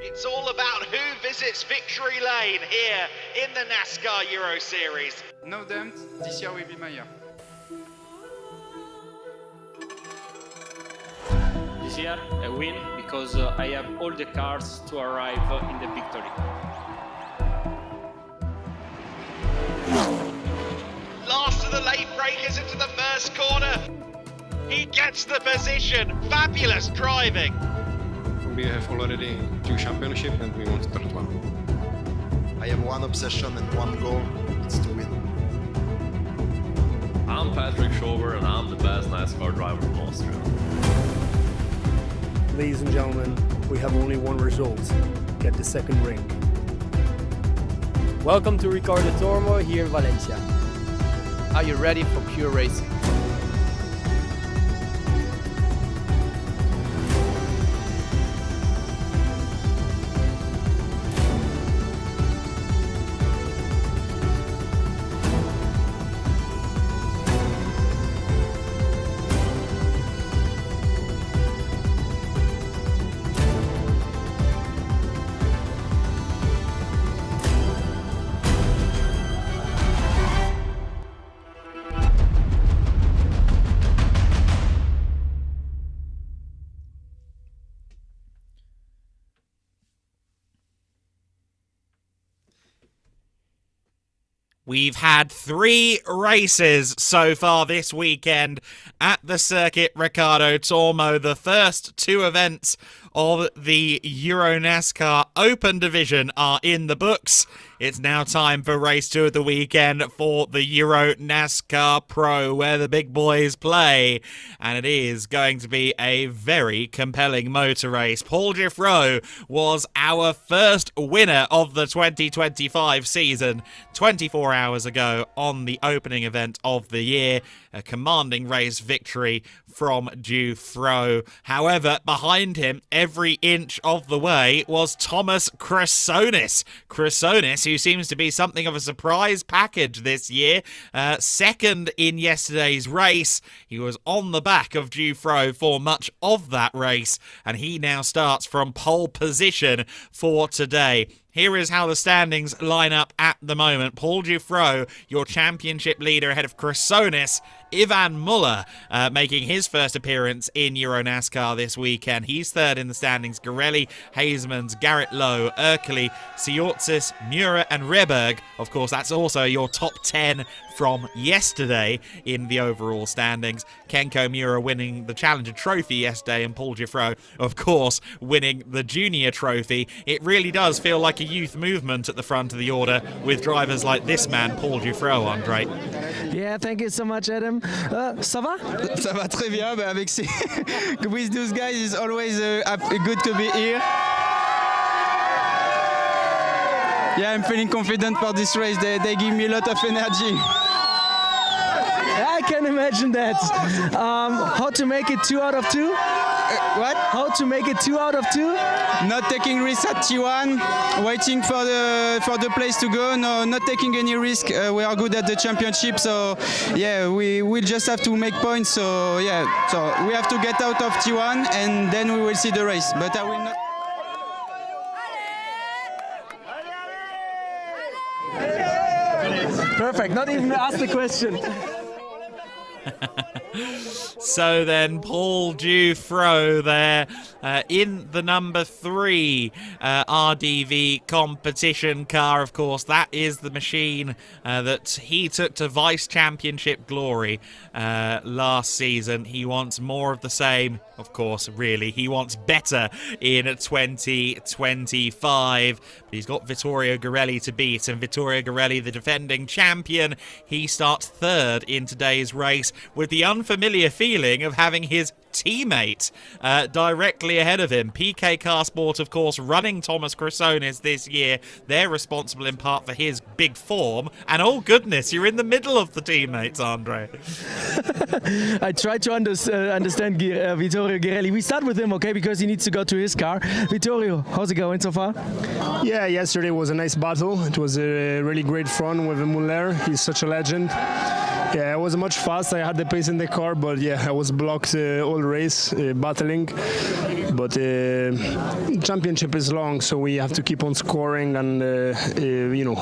It's all about who visits victory lane here in the NASCAR Euro Series. No doubt, this year will be my year. This year I win because I have all the cars to arrive in the victory. Last of the late breakers into the first corner. He gets the position. Fabulous driving. We have already 2 championships and we want the 3rd one. I have one obsession and one goal, it's to win. I'm Patrick Schober and I'm the best NASCAR driver from Austria. Ladies and gentlemen, we have only one result. Get the 2nd ring. Welcome to Ricardo Tormo here in Valencia. Are you ready for pure racing? We've had 3 races so far this weekend at the Circuit Ricardo Tormo, the first 2 events of the Euro NASCAR Open Division are in the books. It's now time for race 2 of the weekend for the Euro NASCAR Pro, where the big boys play. And it is going to be a very compelling motor race. Paul Giffreau was our first winner of the 2025 season 24 hours ago on the opening event of the year. A commanding race victory from Giffreau. However, behind him, every inch of the way, was Thomas Chrysonis. Chrysonis, who seems to be something of a surprise package this year. 2nd in yesterday's race. He was on the back of Giffreau for much of that race, and he now starts from pole position for today. Here is how the standings line up at the moment. Paul Giffreau, your championship leader ahead of Chrysonis. Ivan Muller making his first appearance in Euro NASCAR this weekend. He's 3rd in the standings. Garelli, Hasemans, Garrett Lowe, Erkeli, Siortzis, Mura and Reberg. Of course, that's also your top 10 from yesterday in the overall standings. Kenko Mura winning the Challenger Trophy yesterday, and Paul Giffreau, of course, winning the Junior Trophy. It really does feel like a youth movement at the front of the order with drivers like this man, Paul Giffreau, Andre. Yeah, thank you so much, Adam. Ça va? Ça va très bien. Avec with those guys, it's always good to be here. Yeah, I'm feeling confident for this race. They give me a lot of energy. I can imagine that. How to make it 2 out of 2? What? How to make it 2 out of 2? Not taking risks at T1, waiting for the place to go. No, not taking any risk. We are good at the championship, so yeah, we just have to make points. So yeah, so we have to get out of T1, and then we will see the race. But I will not. Perfect. Not even ask the question. So then, Paul Giffreau there in the number 3 RDV competition car. Of course, that is the machine that he took to Vice Championship glory last season. He wants more of the same. Of course, really, he wants better in 2025. But he's got Vittorio Garelli to beat, and Vittorio Garelli, the defending champion, he starts 3rd in today's race with the unfamiliar feeling of having his teammate directly ahead of him. PK Carsport, of course, running Thomas Chrysonis this year. They're responsible in part for his big form. And oh goodness, you're in the middle of the teammates, Andre. I tried to understand Vittorio Garelli. We start with him, okay, because he needs to go to his car. Vittorio, how's it going so far? Yeah, yesterday was a nice battle. It was a really great fun with Muller. He's such a legend. Yeah, I was much fast. I had the pace in the car, but yeah, I was blocked all race, battling. But championship is long, so we have to keep on scoring and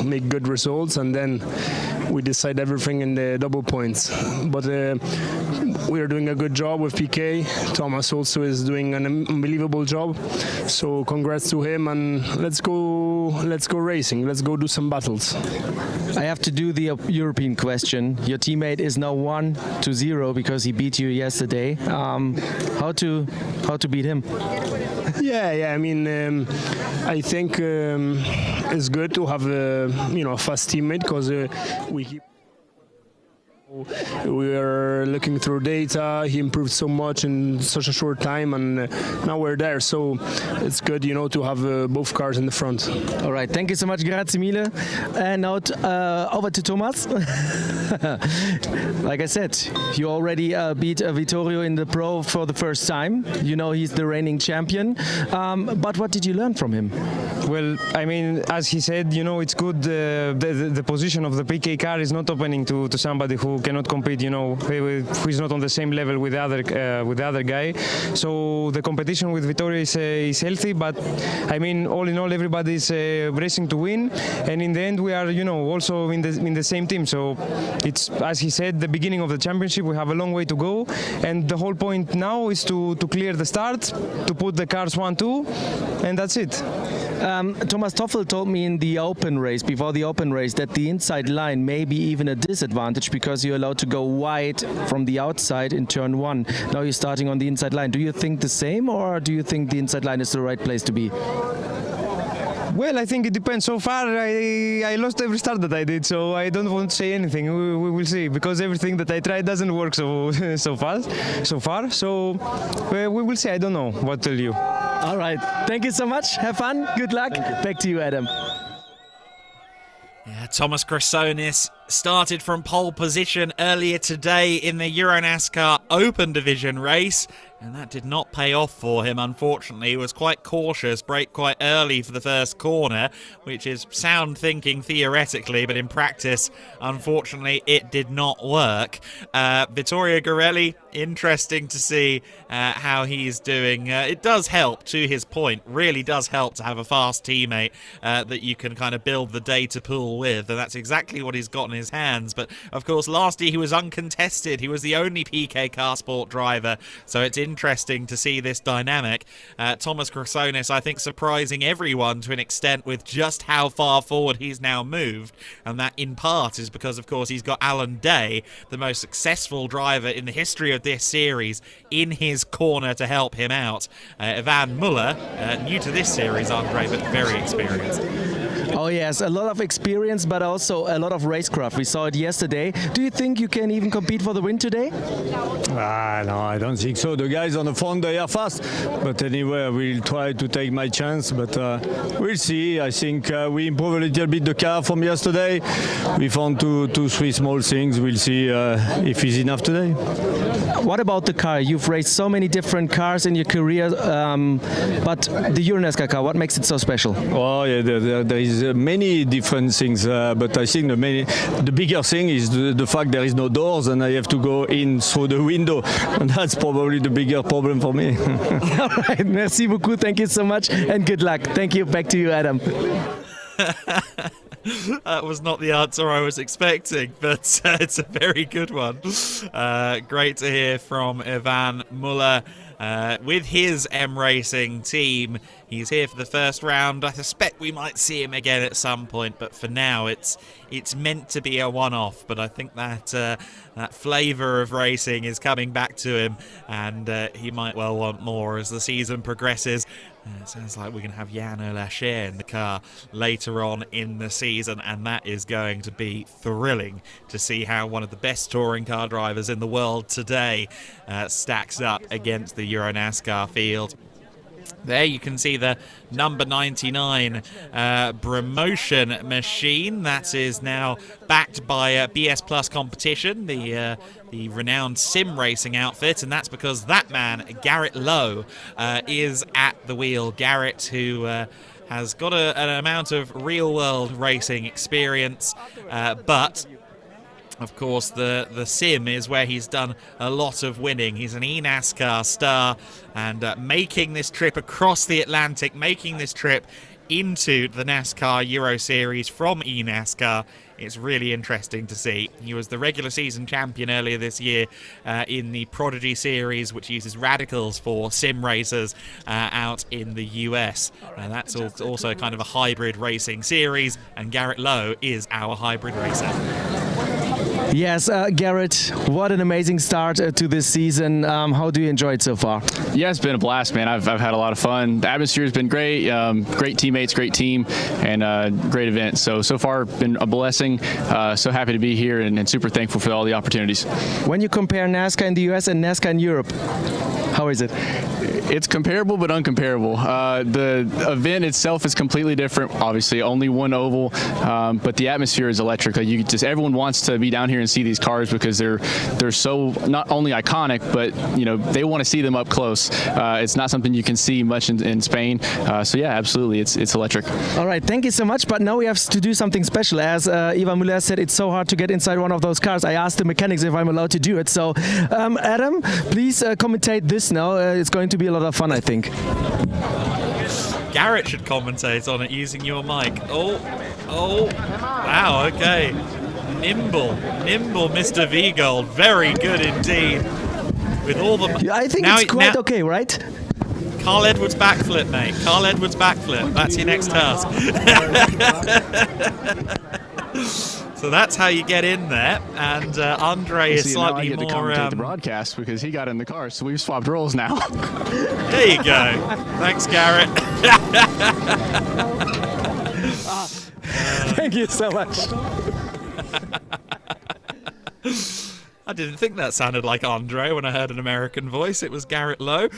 make good results, and then we decide everything in the double points. But we are doing a good job with PK. Thomas also is doing an unbelievable job. So congrats to him, and let's go racing. Let's go do some battles. I have to do the European question. Your teammate is now 1-0 because he beat you yesterday. How to beat him? Yeah. I mean, I think it's good to have a fast teammate because we are looking through data. He improved so much in such a short time, and now we're there. So it's good, to have both cars in the front. All right, thank you so much, grazie mille. And now over to Thomas. Like I said, you already beat Vittorio in the Pro for the first time. He's the reigning champion. But what did you learn from him? Well, I mean, as he said, it's good. The position of the PK car is not opening to somebody who cannot compete, who is not on the same level with the other guy. So the competition with Vittorio is healthy, but I mean, all in all, everybody is racing to win, and in the end, we are also in the same team. So it's, as he said, the beginning of the championship. We have a long way to go, and the whole point now is to clear the start, to put the cars 1-2, and that's it. Thomas Toffel told me in the open race, before the open race, that the inside line may be even a disadvantage because you're allowed to go wide from the outside in turn 1. Now you're starting on the inside line. Do you think the same, or do you think the inside line is the right place to be? Well, I think it depends. So far, I lost every start that I did, so I don't want to say anything. We will see, because everything that I tried doesn't work so far. So we will see. I don't know what to tell you. All right. Thank you so much. Have fun. Good luck. Back to you, Adam. Yeah, Thomas Chrysonis started from pole position earlier today in the Euro NASCAR Open Division race, and that did not pay off for him, unfortunately. He was quite cautious, braked quite early for the first corner, which is sound thinking theoretically, but in practice, unfortunately, it did not work. Vittorio Garelli, interesting to see how he's doing. It does help, to his point, really does help to have a fast teammate that you can kind of build the data pool with, and that's exactly what he's got in his hands. But of course, last year he was uncontested. He was the only PK Car Sport driver, so it's interesting to see this dynamic. Thomas Chrysonis, I think, surprising everyone to an extent with just how far forward he's now moved, and that in part is because, of course, he's got Alan Day, the most successful driver in the history of this series, in his corner to help him out. Ivan Muller, new to this series, Andre, but very experienced. Oh yes, a lot of experience, but also a lot of racecraft. We saw it yesterday. Do you think you can even compete for the win today? No, I don't think so. The guys on the front, they are fast. But anyway, I will try to take my chance. But we'll see. I think we improved a little bit the car from yesterday. We found two, three small things. We'll see if it's enough today. What about the car? You've raced so many different cars in your career, but the Euro NASCAR car, what makes it so special? Oh, yeah, there is many different things, but I think the bigger thing is the fact there is no doors and I have to go in through the window, and that's probably the bigger problem for me. All right, merci beaucoup, thank you so much, and good luck. Thank you, back to you, Adam. That was not the answer I was expecting, but it's a very good one. Great to hear from Ivan Muller with his M Racing team. He's here for the first round. I suspect we might see him again at some point, but for now it's meant to be a one-off. But I think that flavour of racing is coming back to him, and he might well want more as the season progresses. It sounds like we're going to have Jan Olacher in the car later on in the season, and that is going to be thrilling to see how one of the best touring car drivers in the world today stacks up against the Euro NASCAR field. There you can see the number 99 Promotion machine. That is now backed by BS Plus Competition, the renowned sim racing outfit, and that's because that man, Garrett Lowe, is at the wheel. Garrett, who has got an amount of real-world racing experience, but Of course, the sim is where he's done a lot of winning. He's an eNASCAR star, and making this trip across the Atlantic, making this trip into the NASCAR Euro Series from eNASCAR, it's really interesting to see. He was the regular season champion earlier this year in the Prodigy Series, which uses radicals for sim racers out in the US. That's also kind of a hybrid racing series, and Garrett Lowe is our hybrid racer. Yes, Garrett, what an amazing start to this season. How do you enjoy it so far? Yeah, it's been a blast, man. I've had a lot of fun. The atmosphere has been great. Great teammates, great team, and great event. So far, been a blessing. So happy to be here and super thankful for all the opportunities. When you compare NASCAR in the US and NASCAR in Europe, how is it? It's comparable but uncomparable. The event itself is completely different. Obviously, only one oval, but the atmosphere is electric. Like everyone wants to be down here and see these cars because they're so not only iconic, but they want to see them up close. It's not something you can see much in Spain. So yeah, absolutely, it's electric. All right, thank you so much. But now we have to do something special. As Ivan Müller said, it's so hard to get inside one of those cars. I asked the mechanics if I'm allowed to do it. So Adam, please commentate this now. It's going to be a lot of fun, I think. Garrett should commentate on it using your mic. Oh, wow, okay. Nimble, Mr. V-Gold. Very good indeed. With all the... I think it's quite okay, right? Carl Edwards backflip, mate. Carl Edwards backflip. That's your next task. So that's how you get in there, and Andre is slightly more... I get to commentate the broadcast because he got in the car, so we've swapped roles now. There you go. Thanks, Garrett. Thank you so much. I didn't think that sounded like Andre when I heard an American voice. It was Garrett Lowe.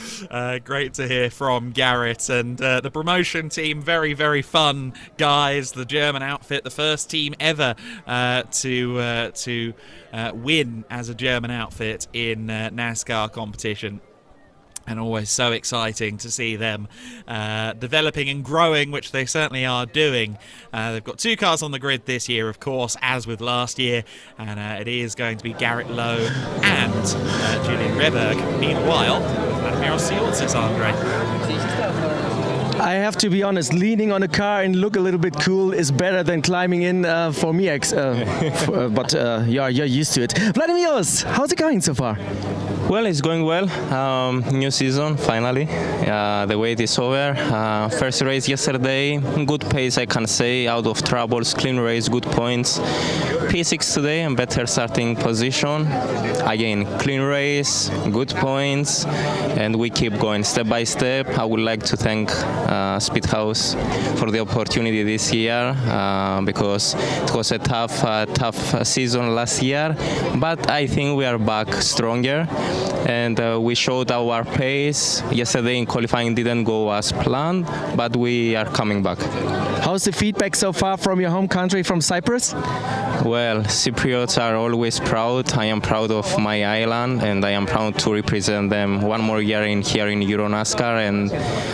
Great to hear from Garrett. And the promotion team, very, very fun guys. The German outfit, the first team ever to win as a German outfit in NASCAR competition. And always so exciting to see them developing and growing, which they certainly are doing. They've got 2 cars on the grid this year, of course, as with last year. And it is going to be Garrett Lowe and Julian Rehberg. Meanwhile, Vladimir Osiortis, Andre. I have to be honest, leaning on a car and look a little bit cool is better than climbing in for me. But you're used to it. Vladimiros, how's it going so far? Well, it's going well. New season, finally. The wait is over. First race yesterday, good pace, I can say, out of troubles, clean race, good points. P6 today, and better starting position. Again, clean race, good points, and we keep going step by step. I would like to thank Speedhouse for the opportunity this year because it was a tough season last year, but I think we are back stronger. And we showed our pace. Yesterday in qualifying didn't go as planned, but we are coming back. How's the feedback so far from your home country, from Cyprus? Well, Cypriots are always proud. I am proud of my island, and I am proud to represent them one more year here in Euro NASCAR. And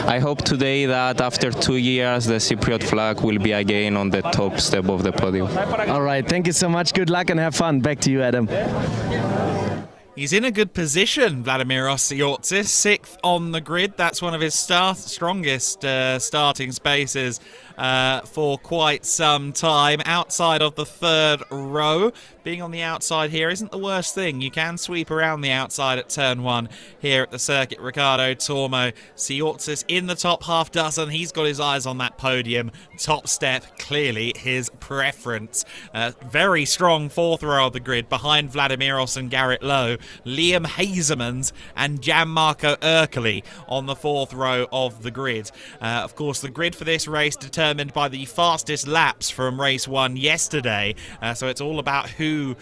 I hope today that after 2 years, the Cypriot flag will be again on the top step of the podium. All right, thank you so much. Good luck and have fun. Back to you, Adam. He's in a good position, Vladimir Osiortis, 6th on the grid. That's one of his strongest starting spaces for quite some time. Outside of the 3rd row. Being on the outside here isn't the worst thing. You can sweep around the outside at turn 1 here at the Circuit Ricardo Tormo. Osiortis in the top half dozen. He's got his eyes on that podium. Top step, clearly his preference. Very strong 4th row of the grid behind Vladimiros and Garrett Lowe. Liam Hazemans and Gianmarco Ercoli on the 4th row of the grid. Of course, the grid for this race determined by the fastest laps from race 1 yesterday. So it's all about who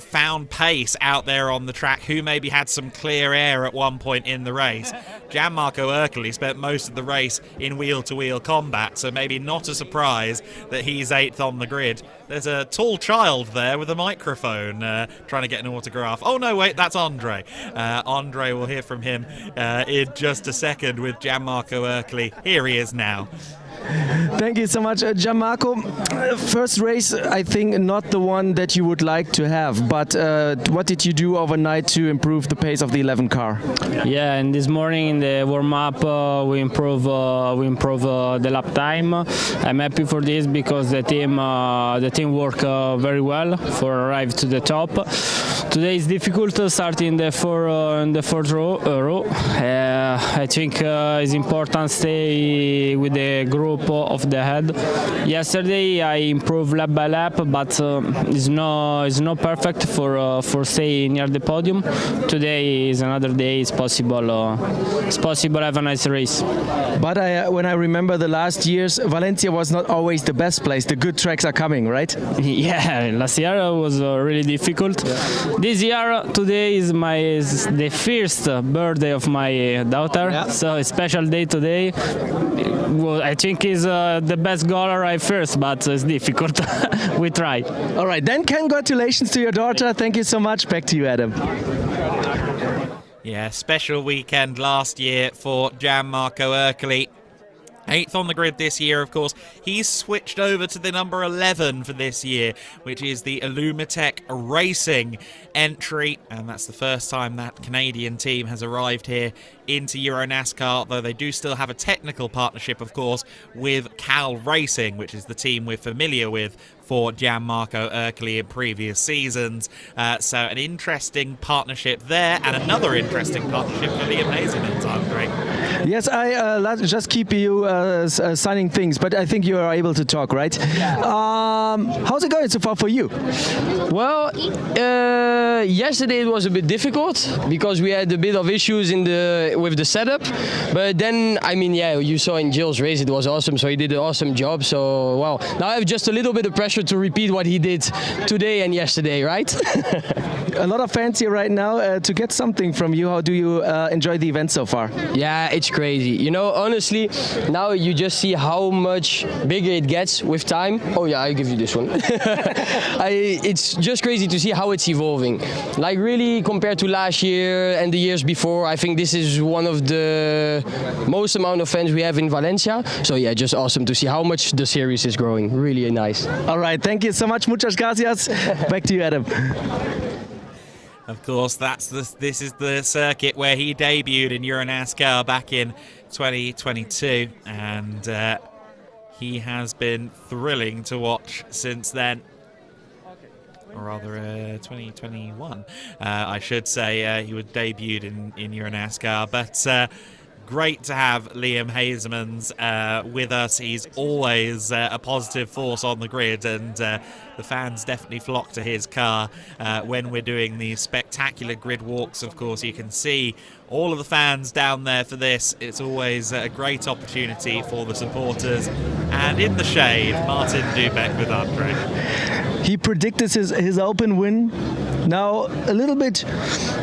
found pace out there on the track, who maybe had some clear air at one point in the race. Gianmarco Ercoli spent most of the race in wheel-to-wheel combat, so maybe not a surprise that he's 8th on the grid. There's a tall child there with a microphone trying to get an autograph. Oh no, wait, that's Andre. Andre, we'll hear from him in just a second with Gianmarco Ercoli. Here he is now. Thank you so much, Gianmarco. First race, I think not the one that you would like to have, but what did you do overnight to improve the pace of the 11 car? Yeah, and this morning in the warm-up we improve the lap time. I'm happy for this because the team worked very well for arrive to the top. Today is difficult starting in the fourth row. I think it's important stay with the group of the head. Yesterday I improved lap by lap, but it's not perfect for stay near the podium. Today is another day. It's possible have a nice race. But when I remember the last years, Valencia was not always the best place. The good tracks are coming, right? Yeah, last year was really difficult. Yeah. This year, today is the first birthday of my daughter, so a special day today. Well, I think is the best goal arrive first, but it's difficult. We try. All right, then congratulations to your daughter. Thank you so much. Back to you, Adam. Yeah, special weekend last year for Gianmarco Ercoli. 8th on the grid this year, of course. He's switched over to the number 11 for this year, which is the Illumitech Racing entry. And that's the first time that Canadian team has arrived here into Euro NASCAR, though they do still have a technical partnership, of course, with Cal Racing, which is the team we're familiar with for Gianmarco Ercoli in previous seasons. So an interesting partnership there, and another interesting partnership for Liam Hazelman's, Andre. Yes, I just keep you signing things, but I think you are able to talk, right? How's it going so far for you? Well, yesterday it was a bit difficult because we had a bit of issues with the setup. But then, I mean, yeah, you saw in Gilles' race, it was awesome. So he did an awesome job. So, well, now I have just a little bit of pressure to repeat what he did today and yesterday, right? A lot of fans here right now to get something from you. How do you enjoy the event so far? Yeah, it's crazy. You know, honestly, now you just see how much bigger it gets with time. Oh yeah, I'll give you this one. It's just crazy to see how it's evolving. Like really compared to last year and the years before, I think this is one of the most amount of fans we have in Valencia. So yeah, just awesome to see how much the series is growing. Really nice. All right, thank you so much. Muchas gracias. Back to you, Adam. Of course, this is the circuit where he debuted in Euro NASCAR back in 2022, and he has been thrilling to watch since then. Or rather, 2021, I should say. He was debuted in Euro NASCAR, but great to have Liam Hazelmans with us. He's always a positive force on the grid, and the fans definitely flock to his car when we're doing these spectacular grid walks. Of course, you can see all of the fans down there for this. It's always a great opportunity for the supporters. And in the shade, Martin Dubeck with Andre. He predicted his open win. Now a little bit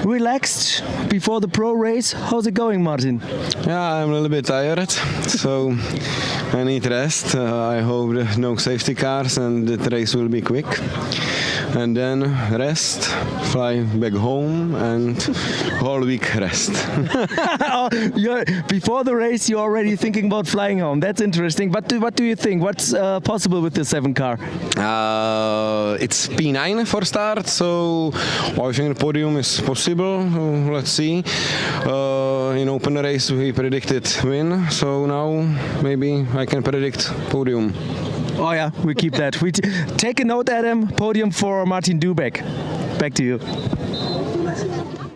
relaxed before the pro race. How's it going, Martin? Yeah, I'm a little bit tired, so I need rest. I hope there are no safety cars and the race will be quick. And then rest, fly back home, and whole week rest. Before the race, you're already thinking about flying home. That's interesting. But what do you think? What's possible with the 7 car? It's P9 for start, so I think the podium is possible. Let's see. In open race, we predicted win, so now maybe I can predict podium. Oh yeah, we keep that. We take a note, Adam. Podium for Martin Dubeck. Back to you.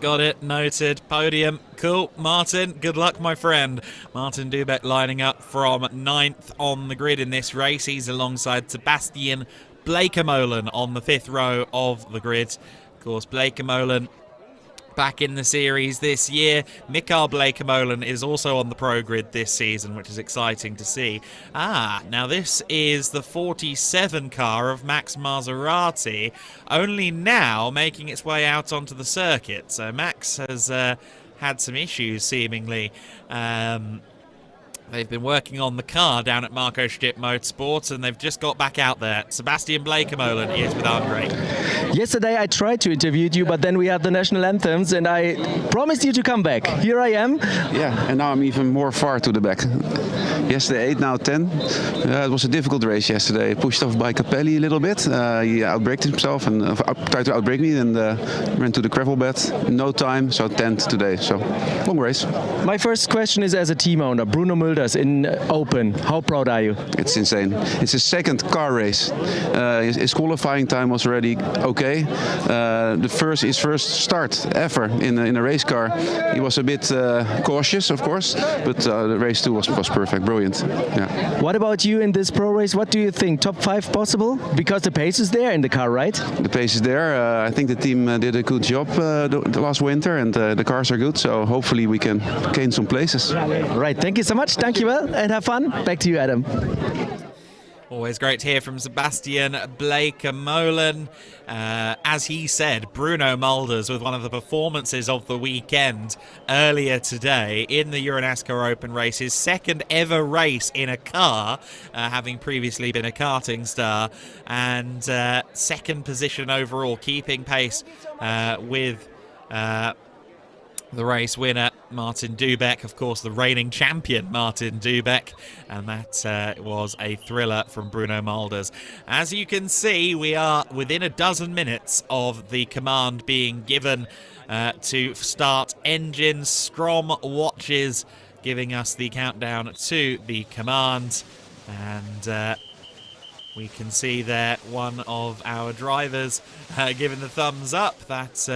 Got it, noted. Podium. Cool. Martin, good luck, my friend. Martin Dubeck lining up from 9th on the grid in this race. He's alongside Sebastian Blakemolen on the 5th row of the grid. Of course, Blakemolen back in the series this year. Mikael Blakemolen is also on the pro grid this season, which is exciting to see. Now this is the 47 car of Max Maserati, only now making its way out onto the circuit. So Max has had some issues, seemingly. They've been working on the car down at Marco Stipp Motorsports, and they've just got back out there. Sebastian Blakemolen is with Andre. Yesterday I tried to interview you, but then we had the national anthems, and I promised you to come back. Here I am. Yeah, and now I'm even more far to the back. Yesterday 8, now 10. It was a difficult race yesterday. Pushed off by Capelli a little bit. He outbraked himself and tried to outbrake me, and ran to the gravel bed. No time, so 10th today. So long race. My first question is, as a team owner, Bruno Mulders in Open. How proud are you? It's insane. It's his second car race. His qualifying time was already okay. His first start ever in a race car. He was a bit cautious, of course, but the race 2 was perfect, brilliant. Yeah. What about you in this pro race? What do you think? Top 5 possible? Because the pace is there in the car, right? The pace is there. I think the team did a good job the last winter, and the cars are good. So hopefully we can gain some places. Right. Thank you so much. Thank you well, and have fun. Back to you, Adam. Always great to hear from Sebastian Blake-Molen. As he said, Bruno Mulders with one of the performances of the weekend earlier today in the NASCAR Open race, his second ever race in a car, having previously been a karting star, and second position overall, keeping pace with the race winner, Martin Dubek, of course, the reigning champion, Martin Dubek, and that was a thriller from Bruno Mulders. As you can see, we are within a dozen minutes of the command being given to start engines. Strom watches giving us the countdown to the command, and we can see there one of our drivers giving the thumbs up. That's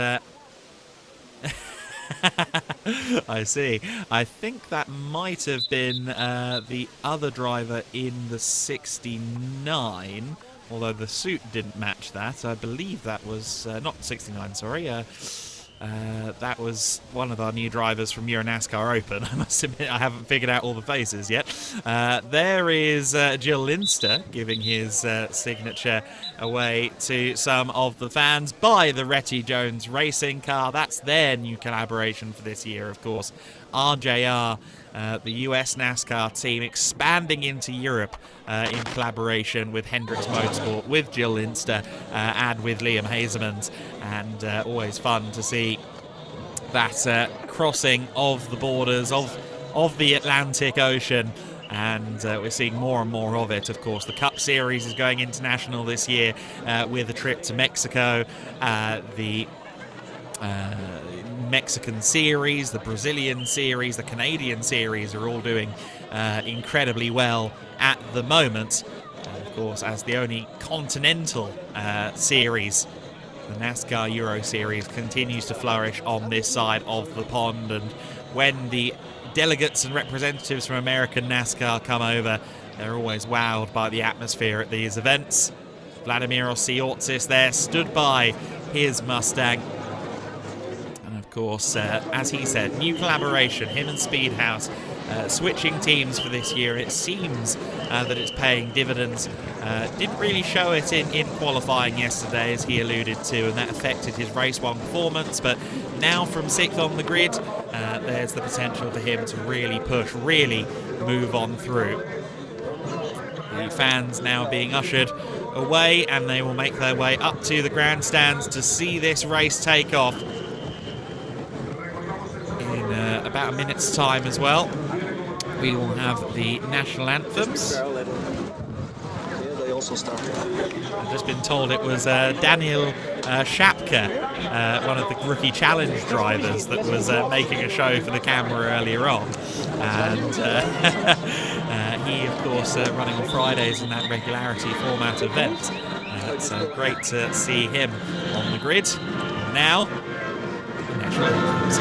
I see. I think that might have been the other driver in the 69, although the suit didn't match that. I believe that was not 69, sorry. That was one of our new drivers from NASCAR Open. I must admit I haven't figured out all the faces yet. There is Jill Linster giving his signature away to some of the fans by the Retty Jones racing car. That's their new collaboration for this year, of course. RJR, the US NASCAR team, expanding into Europe in collaboration with Hendricks Motorsport, with Jill Linster, and with Liam Hazemans. And always fun to see that crossing of the borders of the Atlantic Ocean. And we're seeing more and more of it, of course. The Cup Series is going international this year with a trip to Mexico. The Mexican Series, the Brazilian Series, the Canadian Series are all doing incredibly well at the moment. And of course, as the only continental series, the NASCAR Euro Series continues to flourish on this side of the pond. And when the delegates and representatives from American NASCAR come over, they're always wowed by the atmosphere at these events. Vladimir Osiortsis there stood by his Mustang. Of course, as he said, new collaboration, him and Speedhouse, switching teams for this year. It seems that it's paying dividends. Didn't really show it in qualifying yesterday, as he alluded to, and that affected his race 1 performance. But now from 6th on the grid, there's the potential for him to really push, really move on through. The fans now being ushered away, and they will make their way up to the grandstands to see this race take off. About a minute's time as well, we will have the national anthems. I've just been told it was Daniel Schapke, one of the rookie challenge drivers, that was making a show for the camera earlier on. And he, of course, running on Fridays in that regularity format event. So great to see him on the grid. And now, the national anthems.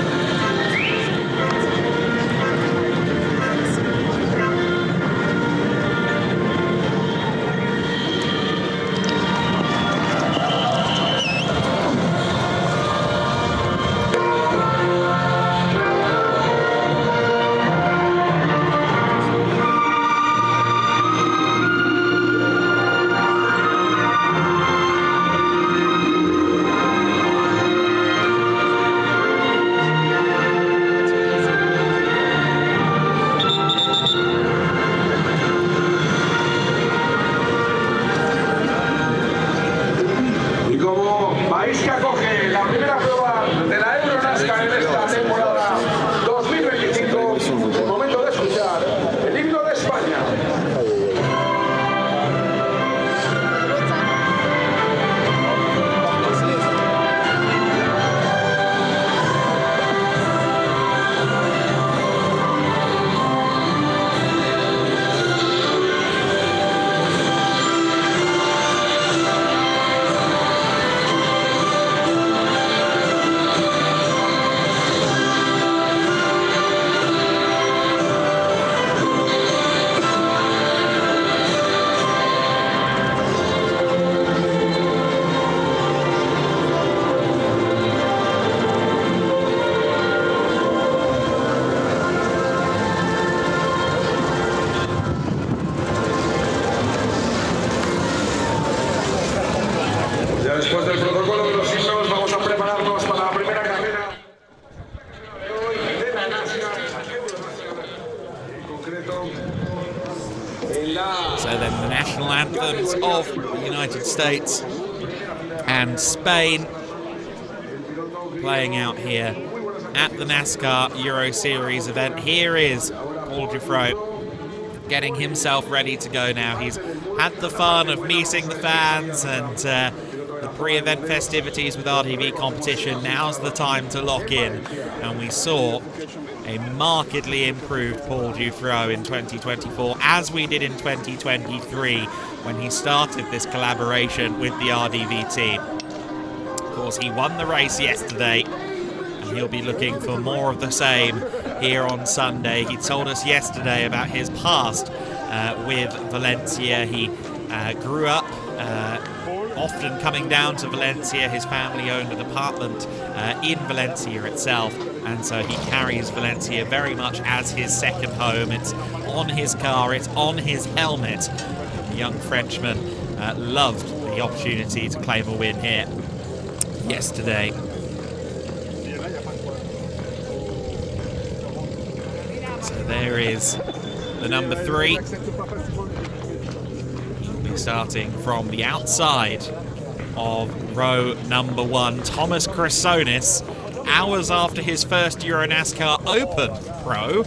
then the national anthems of the United States and Spain playing out here at the NASCAR Euro Series event. Here is Paul Giffroy getting himself ready to go now. He's had the fun of meeting the fans and the pre-event festivities with RDV competition. Now's the time to lock in, and we saw a markedly improved Paul Giffroy in 2024, as we did in 2023 when he started this collaboration with the RDV team. Of course, he won the race yesterday, and he'll be looking for more of the same here on Sunday. He told us yesterday about his past with Valencia. He grew up often coming down to Valencia. His family owned an apartment in Valencia itself, and so he carries Valencia very much as his second home. It's on his car, it's on his helmet. The young Frenchman loved the opportunity to claim a win here yesterday. So there is the number 3. He'll be starting from the outside of row number 1. Thomas Chrysonis, hours after his first Euro NASCAR Open Pro,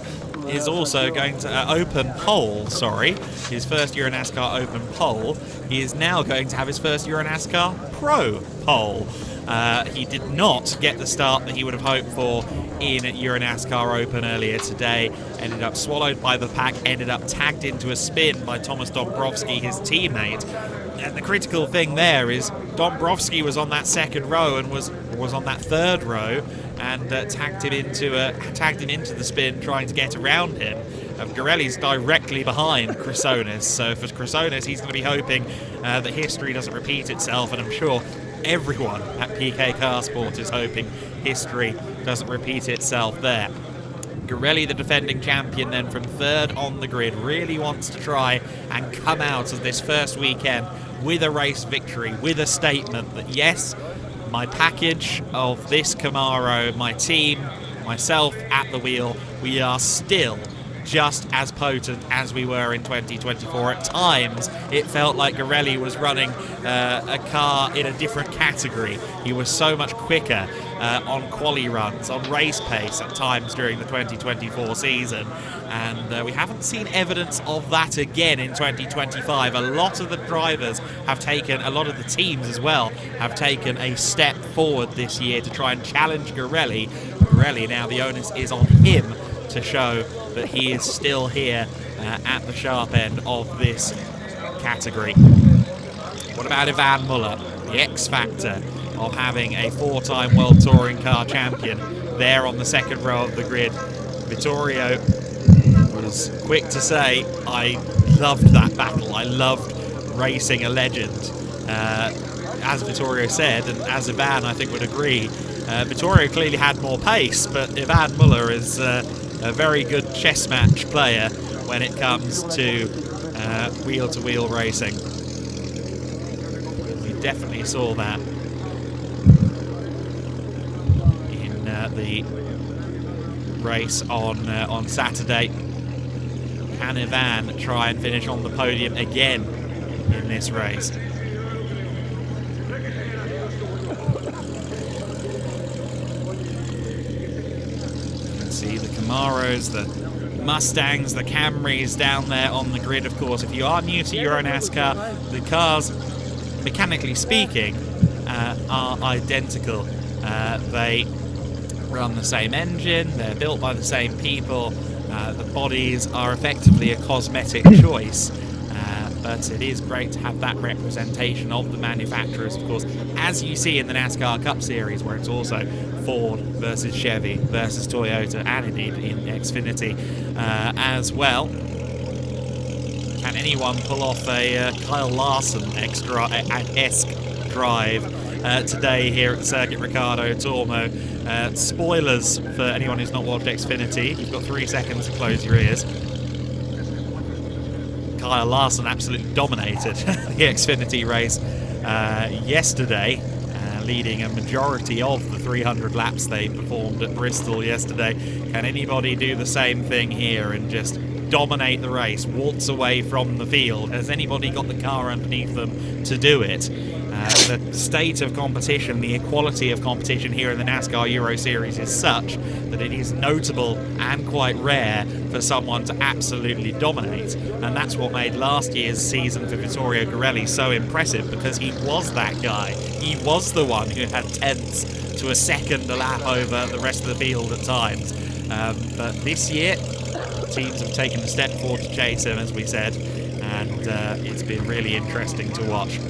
is also going to Open Pole, sorry, his first Euro NASCAR Open Pole. He is now going to have his first Euro NASCAR Pro Pole. He did not get the start that he would have hoped for in Euro NASCAR Open earlier today. Ended up swallowed by the pack, ended up tagged into a spin by Thomas Dombrowski, his teammate. And the critical thing there is Dombrowski was on that second row and was on that third row, and tagged him into the spin, trying to get around him. Garelli's directly behind Chrysonis, so for Chrysonis, he's going to be hoping that history doesn't repeat itself, and I'm sure everyone at PK Carsport is hoping history doesn't repeat itself there. Garelli, the defending champion, then from third on the grid, really wants to try and come out of this first weekend with a race victory, with a statement that yes, my package of this Camaro, my team, myself at the wheel, we are still just as potent as we were in 2024. At times, it felt like Garelli was running a car in a different category. He was so much quicker on quali runs, on race pace at times during the 2024 season. And we haven't seen evidence of that again in 2025. A lot of the drivers have taken, a lot of the teams as well, have taken a step forward this year to try and challenge Garelli. Garelli, now the onus is on him to show that he is still here at the sharp end of this category. What about Ivan Muller, the X factor of having a 4-time World Touring Car champion there on the second row of the grid? Vittorio was quick to say, I loved that battle, I loved racing a legend. As Vittorio said, and as Ivan I think would agree, Vittorio clearly had more pace, but Ivan Muller is a very good chess match player when it comes to wheel-to-wheel racing. We definitely saw that in the race on Saturday. Can Ivan try and finish on the podium again in this race? See the Camaros, the Mustangs, the Camrys down there on the grid. Of course, if you are new to Euro NASCAR, the cars, mechanically speaking, are identical. They run the same engine, they're built by the same people, the bodies are effectively a cosmetic choice. But it is great to have that representation of the manufacturers, of course, as you see in the NASCAR Cup Series, where it's also Ford versus Chevy versus Toyota, and indeed in Xfinity as well. Can anyone pull off a Kyle Larson-esque drive today here at Circuit Ricardo Tormo? Spoilers for anyone who's not watched Xfinity. You've got 3 seconds to close your ears. Kyle Larson absolutely dominated the Xfinity race yesterday, leading a majority of the 300 laps they performed at Bristol yesterday. Can anybody do the same thing here and just dominate the race, waltz away from the field. Has anybody got the car underneath them to do it? The state of competition, the equality of competition here in the NASCAR Euro Series is such that it is notable and quite rare for someone to absolutely dominate, and that's what made last year's season for Vittorio Gorelli so impressive, because he was that guy. He was the one who had tenths to a second a lap over the rest of the field at times. But this year, teams have taken a step forward to chase him, as we said, and it's been really interesting to watch.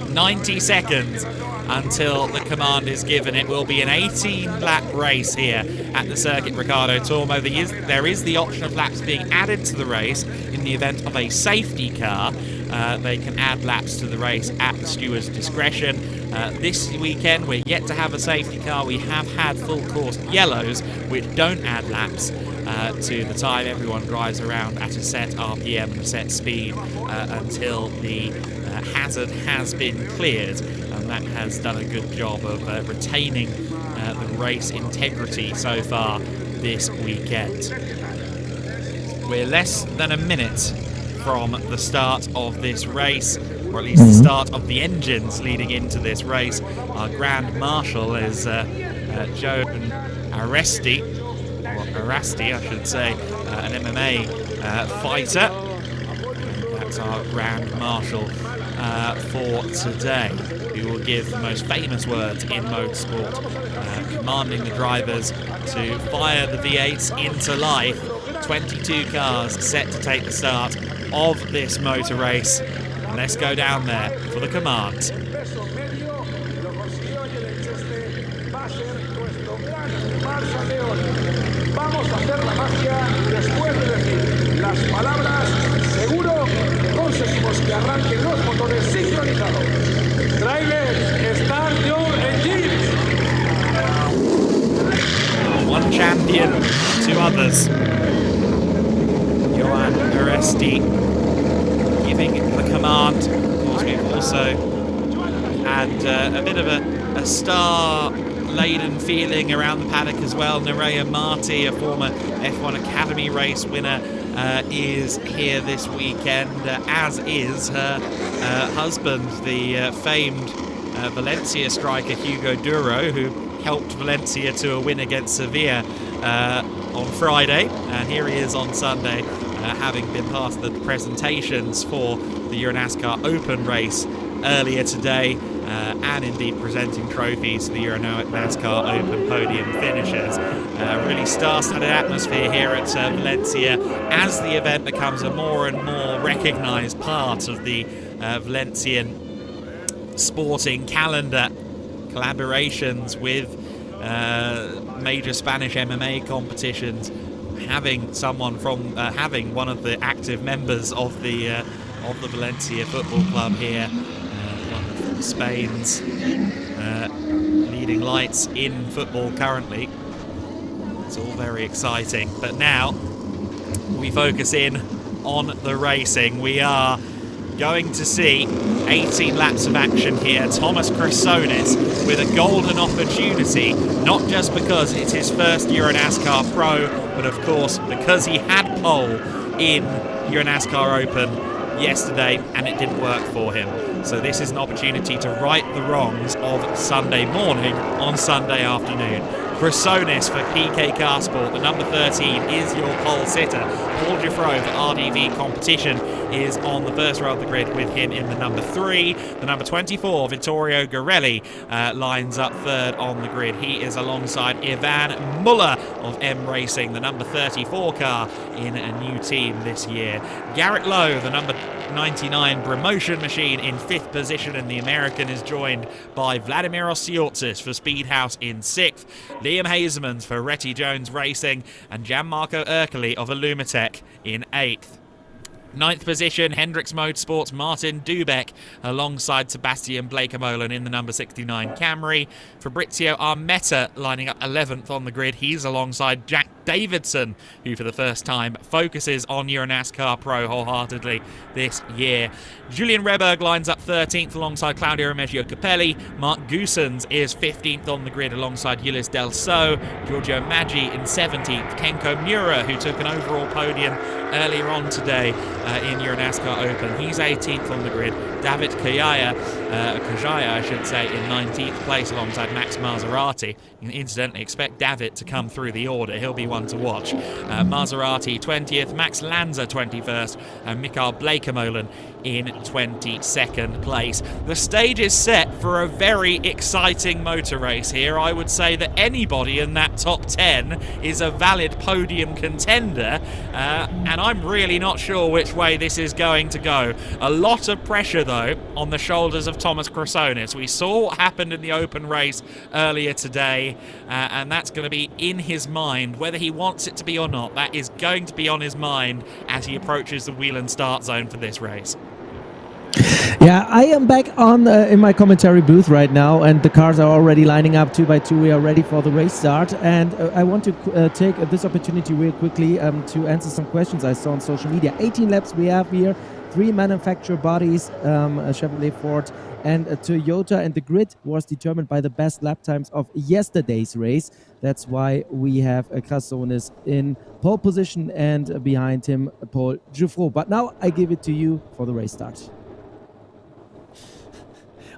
90 seconds until the command is given. It will be an 18-lap race here at the Circuit Ricardo Tormo. There is the option of laps being added to the race in the event of a safety car. They can add laps to the race at the steward's discretion. This weekend we're yet to have a safety car. We have had full course yellows, which don't add laps to the time everyone drives around at a set RPM and a set speed until the hazard has been cleared, and that has done a good job of retaining the race integrity so far this weekend. We're less than a minute from the start of this race, or at least the start of the engines leading into this race. Our Grand Marshal is Joan Aresti, I should say, an MMA fighter. That's our Grand Marshal for today, who will give the most famous words in motorsport, commanding the drivers to fire the V8s into life. 22 cars set to take the start of this motor race. Let's go down there for the command. Vamos a hacer la magia después de decir las palabras seguro. Conseguimos que arranquen los motores sincronizados. Drivers, start your engines. One champion, two others. Joan Aresti giving the command. Of course, we've also had a bit of a star-laden feeling around the paddock as well. Nerea Marti, a former F1 Academy race winner, is here this weekend, as is her husband, the famed Valencia striker Hugo Duro, who helped Valencia to a win against Sevilla on Friday, and here he is on Sunday, having been part of the presentations for the Euro NASCAR Open race earlier today, and indeed presenting trophies to the Euro NASCAR Open podium finishers. Really star-studded atmosphere here at Valencia as the event becomes a more and more recognised part of the Valencian sporting calendar. Collaborations with major Spanish MMA competitions, having someone from having one of the active members of the Valencia Football Club here, one of Spain's leading lights in football currently. It's all very exciting, but now we focus in on the racing. We are going to see 18 laps of action here. Thomas Cresonis with a golden opportunity, not just because it's his first Euro NASCAR Pro, but of course because he had pole in Euro NASCAR Open yesterday and it didn't work for him. So this is an opportunity to right the wrongs of Sunday morning on Sunday afternoon. Cresonis for PK Carsport, the number 13 is your pole sitter. Paul Giffreau for RDV Competition is on the first row of the grid with him in the number 3. The number 24, Vittorio Gorelli, lines up third on the grid. He is alongside Ivan Muller of M Racing, the number 34 car in a new team this year. Garrett Lowe, the number 99 Promotion Machine, in 5th position, and the American is joined by Vladimir Osiortzis for Speedhouse in 6th. Liam Hazemans for Retty Jones Racing, and Gianmarco Ercoli of Illumitech in 8th. Ninth position, Hendrix Motorsports, Martin Dubek alongside Sebastian Blakemolen in the number 69 Camry. Fabrizio Armetta lining up 11th on the grid. He's alongside Jack Davidson, who for the first time focuses on NASCAR Pro wholeheartedly this year. Julian Reberg lines up 13th alongside Claudio Remeggio Capelli. Mark Goosens is 15th on the grid alongside Ulysse Delso. Giorgio Maggi in 17th. Kenko Miura, who took an overall podium earlier on today in NASCAR Open. He's 18th on the grid. David Kajaya, I should say, in 19th place alongside Max Maserati. You can incidentally expect David to come through the order. He'll be one to watch. Maserati 20th, Max Lanza 21st, and Mikael Blakemolen in 22nd place. The stage is set for a very exciting motor race here. I would say that anybody in that top 10 is a valid podium contender, and I'm really not sure which way this is going to go. A lot of pressure, though, on the shoulders of Thomas Chrysonis. We saw what happened in the open race earlier today, and that's going to be in his mind, whether he wants it to be or not. That is going to be on his mind as he approaches the wheel and start zone for this race. Yeah, I am back on in my commentary booth right now, and the cars are already lining up 2 by 2. We are ready for the race start, and I want to take this opportunity real quickly to answer some questions I saw on social media. 18 laps we have here, 3 manufacturer bodies, Chevrolet, Ford, and Toyota, and the grid was determined by the best lap times of yesterday's race. That's why we have Chrysonis in pole position, and behind him Paul Giuffreau. But now I give it to you for the race start.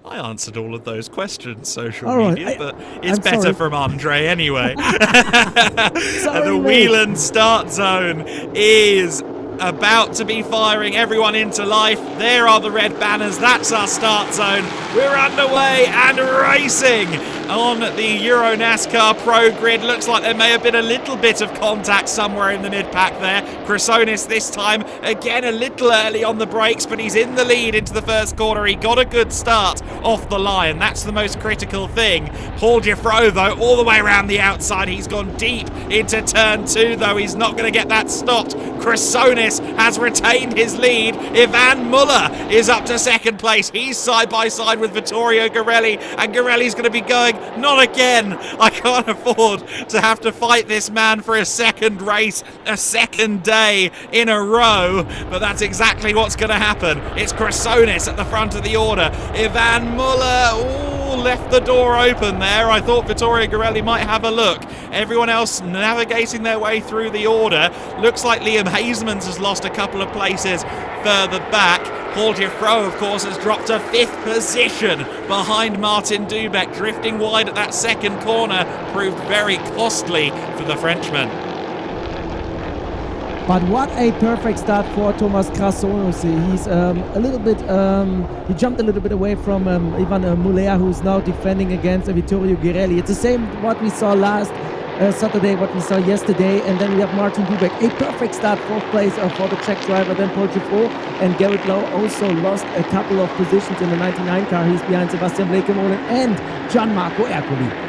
I answered all of those questions, social All right, media, but it's I'm better sorry. from Andre anyway. Sorry, The mate. wheel and start zone is about to be firing everyone into life. There are the red banners. That's our start zone. We're underway and racing on the Euro NASCAR Pro grid. Looks like there may have been a little bit of contact somewhere in the mid-pack there. Chrysonis this time, again, a little early on the brakes, but he's in the lead into the first corner. He got a good start off the line. That's the most critical thing. Paul Giuffreau, though, all the way around the outside. He's gone deep into turn 2, though. He's not going to get that stopped. Chrysonis has retained his lead. Ivan Muller is up to second place. He's side by side with Vittorio Garelli, and Garelli's going to be going, not again. I can't afford to have to fight this man for a second race, a second day in a row, but that's exactly what's going to happen. It's Chrysonis at the front of the order. Ivan Muller, left the door open there. I thought Vittorio Garelli might have a look. Everyone else navigating their way through the order. Looks like Liam Hasemans has lost a couple of places further back. Paul Giuffreau, of course, has dropped to 5th position behind Martin Dubek. Drifting wide at that second corner proved very costly for the Frenchman. But what a perfect start for Thomas Chrysonis. He's a little bit, he jumped a little bit away from Ivan Muller, who's now defending against Vittorio Garelli. It's the same what we saw last Saturday, what we saw yesterday, and then we have Martin Dubek. A perfect start, 4th place for the Czech driver. Then Paul Giuffreau and Garrett Lowe also lost a couple of positions in the 99 car. He's behind Sebastian Blakemolen and Gianmarco Ercoli.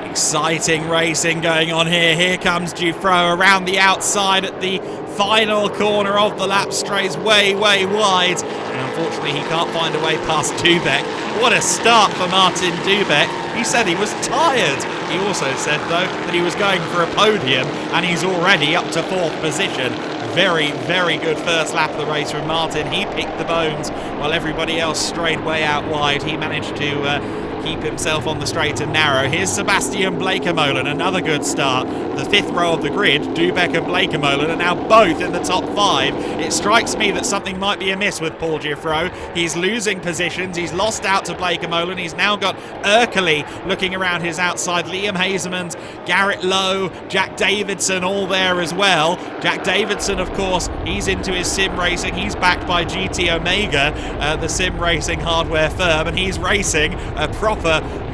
Exciting racing going on here. Here comes Giuffreau around the outside at the final corner of the lap, strays way wide, and unfortunately he can't find a way past Dubek. What a start for Martin Dubek. He said he was tired. He also said, though, that he was going for a podium, and he's already up to 4th position. Very good first lap of the race from Martin. He picked the bones while everybody else strayed way out wide. He managed to keep himself on the straight and narrow. Here's Sebastian Blakemolen, another good start. The 5th row of the grid, Dubek and Blakemolen are now both in the top 5. It strikes me that something might be amiss with Paul Giuffreau. He's losing positions. He's lost out to Blakemolen. He's now got Ercoli looking around his outside. Liam Hasemans, Garrett Lowe, Jack Davidson all there as well. Jack Davidson, of course, he's into his sim racing. He's backed by GT Omega, the sim racing hardware firm, and he's racing a proper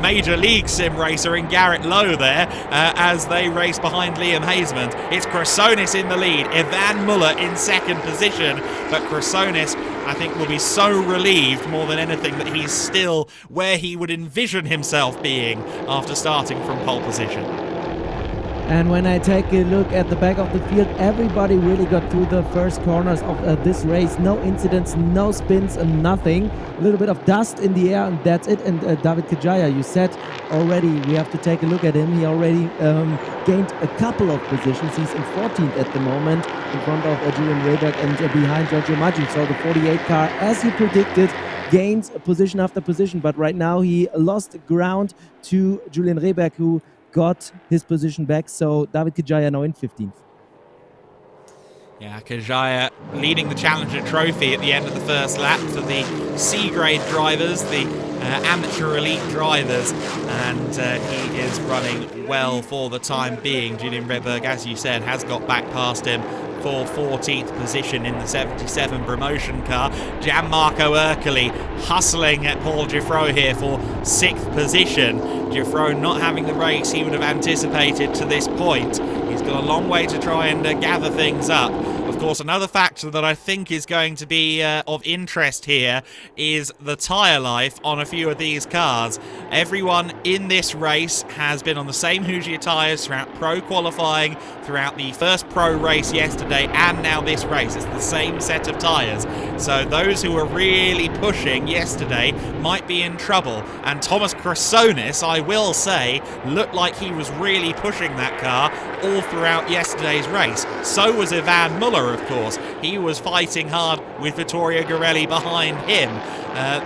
Major League sim racer in Garrett Lowe there as they race behind Liam Hasemans. It's Chrysonis in the lead, Ivan Muller in second position, but Chrysonis, I think, will be so relieved more than anything that he's still where he would envision himself being after starting from pole position. And when I take a look at the back of the field, everybody really got through the first corners of this race. No incidents, no spins, and nothing. A little bit of dust in the air, and that's it. And David Kajaya, you said already, we have to take a look at him. He already gained a couple of positions. He's in 14th at the moment, in front of Julian Rehberg and behind Giorgio Maggi. So the 48 car, as he predicted, gains position after position. But right now he lost ground to Julian Rehberg, who got his position back. So David Kajaya now in 15th. Yeah, Kajaya leading the Challenger Trophy at the end of the first lap for the C-grade drivers, the amateur elite drivers, and he is running well for the time being. Julian Rehberg, as you said, has got back past him for 14th position in the 77 promotion car. Gianmarco Ercoli hustling at Paul Giffreau here for 6th position. Giffreau not having the race he would have anticipated to this point. He's got a long way to try and gather things up. Of course, another factor that I think is going to be of interest here is the tyre life on a few of these cars. Everyone in this race has been on the same Hoosier tyres throughout pro qualifying, throughout the first pro race yesterday, and now this race. It's the same set of tyres. So those who were really pushing yesterday might be in trouble. And Thomas Chrysonis, I will say, looked like he was really pushing that car all throughout yesterday's race. So was Ivan Muller, of course. He was fighting hard with Vittorio Garelli behind him.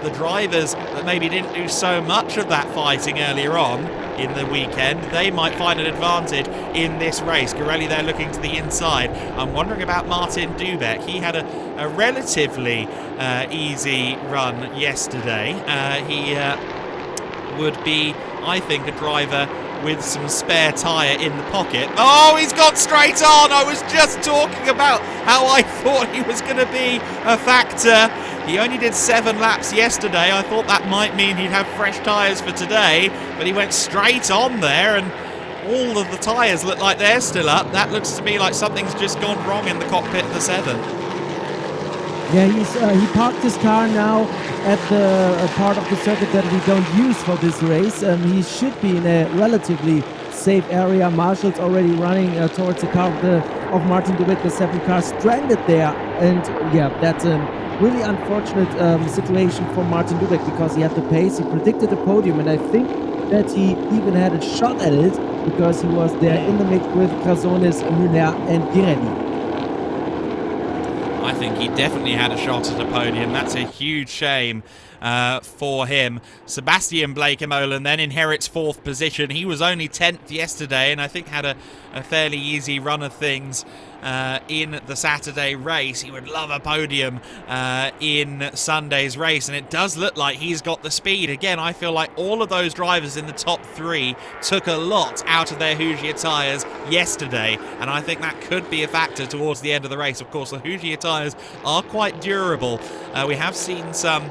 The drivers that maybe didn't do so much of that fighting earlier on in the weekend, they might find an advantage in this race. Garelli there looking to the inside. I'm wondering about Martin Dubek. He had a relatively easy run yesterday. He would be, I think, a driver with some spare tyre in the pocket. Oh, he's gone straight on! I was just talking about how I thought he was going to be a factor. He only did 7 laps yesterday. I thought that might mean he'd have fresh tyres for today, but he went straight on there, and all of the tyres look like they're still up. That looks to me like something's just gone wrong in the cockpit of the 7. Yeah, he parked his car now at the part of the circuit that we don't use for this race. He should be in a relatively safe area. Marshall's already running towards the car of Martin Dubek, the 7 car stranded there. And yeah, that's a really unfortunate situation for Martin Dubek because he had the pace. He predicted a podium, and I think that he even had a shot at it because he was there in the mix with Chrysonis, Müller and Girelli. I think he definitely had a shot at a podium. That's a huge shame for him. Sebastian Bleekemolen then inherits 4th position. He was only 10th yesterday and I think had a fairly easy run of things in the Saturday race. He would love a podium in Sunday's race, and it does look like he's got the speed. Again, I feel like all of those drivers in the top 3 took a lot out of their Hoosier tyres yesterday, and I think that could be a factor towards the end of the race. Of course, the Hoosier tyres are quite durable. We have seen some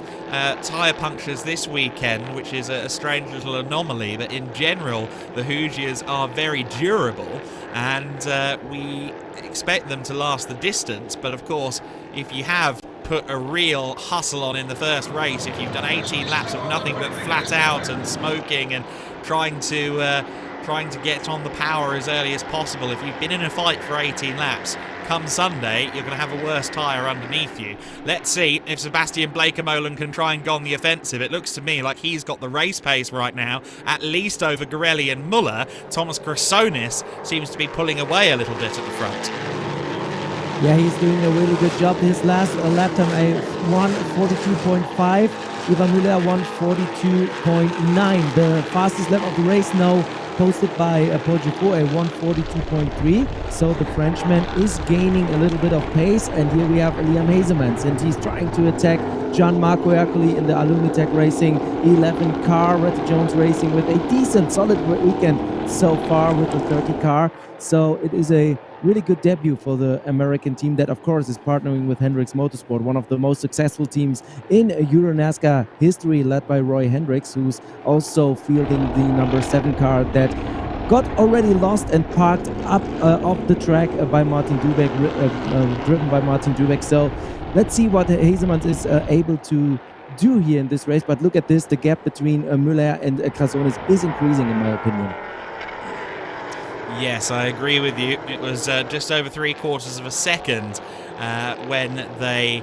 tyre punctures this weekend, which is a strange little anomaly, but in general, the Hoosiers are very durable, and we expect them to last the distance. But of course, if you have put a real hustle on in the first race, if you've done 18 laps of nothing but flat out and smoking and trying to get on the power as early as possible, if you've been in a fight for 18 laps, come Sunday, you're going to have a worse tyre underneath you. Let's see if Sebastian Bleekemolen can try and go on the offensive. It looks to me like he's got the race pace right now, at least over Garelli and Muller. Thomas Chrysonis seems to be pulling away a little bit at the front. Yeah, he's doing a really good job. His last lap time, a 1:42.5. Ivan Müller 1:42.9. The fastest lap of the race now posted by Paul Giffreau, a 1:42.3. So the Frenchman is gaining a little bit of pace. And here we have Liam Hazemans, and he's trying to attack Gianmarco Ercoli in the Alumitech Racing 11 car. Retta Jones Racing with a decent, solid weekend so far with the 30 car. So it is a really good debut for the American team that, of course, is partnering with Hendricks Motorsport, one of the most successful teams in Euro NASCAR history, led by Roy Hendricks, who's also fielding the number 7 car that got already lost and parked up off the track by Martin Dubek, driven by Martin Dubek. So let's see what Hazemans is able to do here in this race. But look at this, the gap between Müller and Chrysonis is increasing, in my opinion. Yes, I agree with you. It was just over 3/4 of a second when they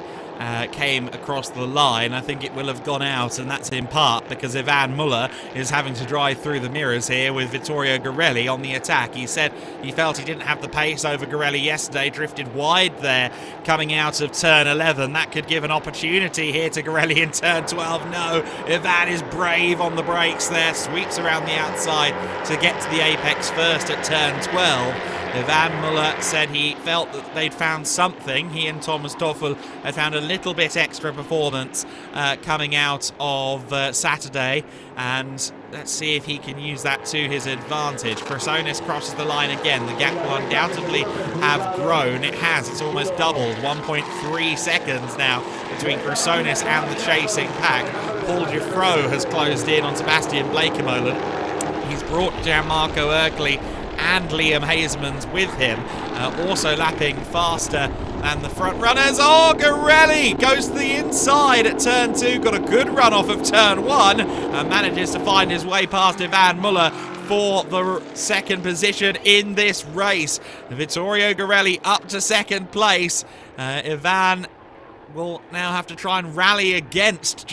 came across the line. I think it will have gone out, and that's in part because Ivan Muller is having to drive through the mirrors here with Vittorio Garelli on the attack. He said he felt he didn't have the pace over Garelli yesterday, drifted wide there coming out of turn 11. That could give an opportunity here to Garelli in turn 12. No, Ivan is brave on the brakes there, sweeps around the outside to get to the apex first at turn 12. Ivan Muller said he felt that they'd found something. He and Thomas Toffel had found a little bit extra performance coming out of Saturday, and let's see if he can use that to his advantage. Chrysonis crosses the line again. The gap will undoubtedly have grown. It has. It's almost doubled. 1.3 seconds now between Chrysonis and the chasing pack. Paul Giuffreau has closed in on Sebastian Blekemolen. He's brought Gianmarco Ercoli and Liam Hasemans with him, also lapping faster than the front runners. Oh, Garelli goes to the inside at turn 2, got a good run off of turn 1, and manages to find his way past Ivan Muller for the second position in this race. Vittorio Garelli up to second place. Ivan will now have to try and rally against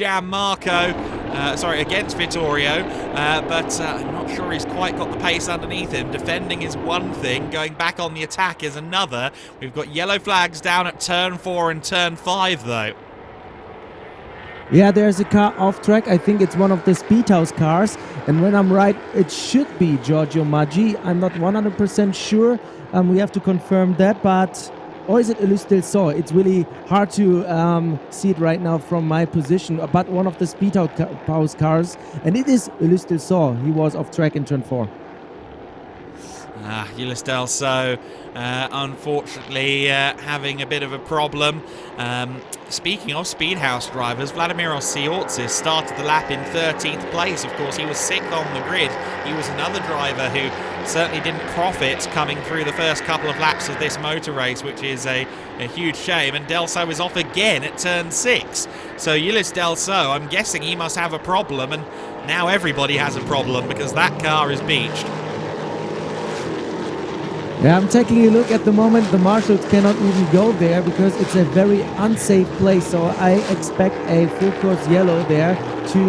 against Vittorio, but I'm not sure he's quite got the pace underneath him. Defending is one thing, going back on the attack is another. We've got yellow flags down at turn 4 and turn 5 though. Yeah, there's a car off track. I think it's one of the Speedhouse cars, and when I'm right, it should be Giorgio Maggi. I'm not 100% sure. We have to confirm that, but or is it Ulysse Del Sol? It's really hard to see it right now from my position, but one of the Speedhouse cars, and it is Ulysse Del Sol. He was off track in turn 4. Ulysse Del Sol, unfortunately, having a bit of a problem. Speaking of Speedhouse drivers, Vladimir Osiortsis started the lap in 13th place. Of course, he was 6th on the grid. He was another driver who certainly didn't profit coming through the first couple of laps of this motor race, which is a huge shame. And Del Sol is off again at turn 6. So Ulysse Del Sol, I'm guessing he must have a problem, and now everybody has a problem because that car is beached. Yeah, I'm taking a look at the moment. The marshals cannot even go there because it's a very unsafe place. So I expect a full course yellow there to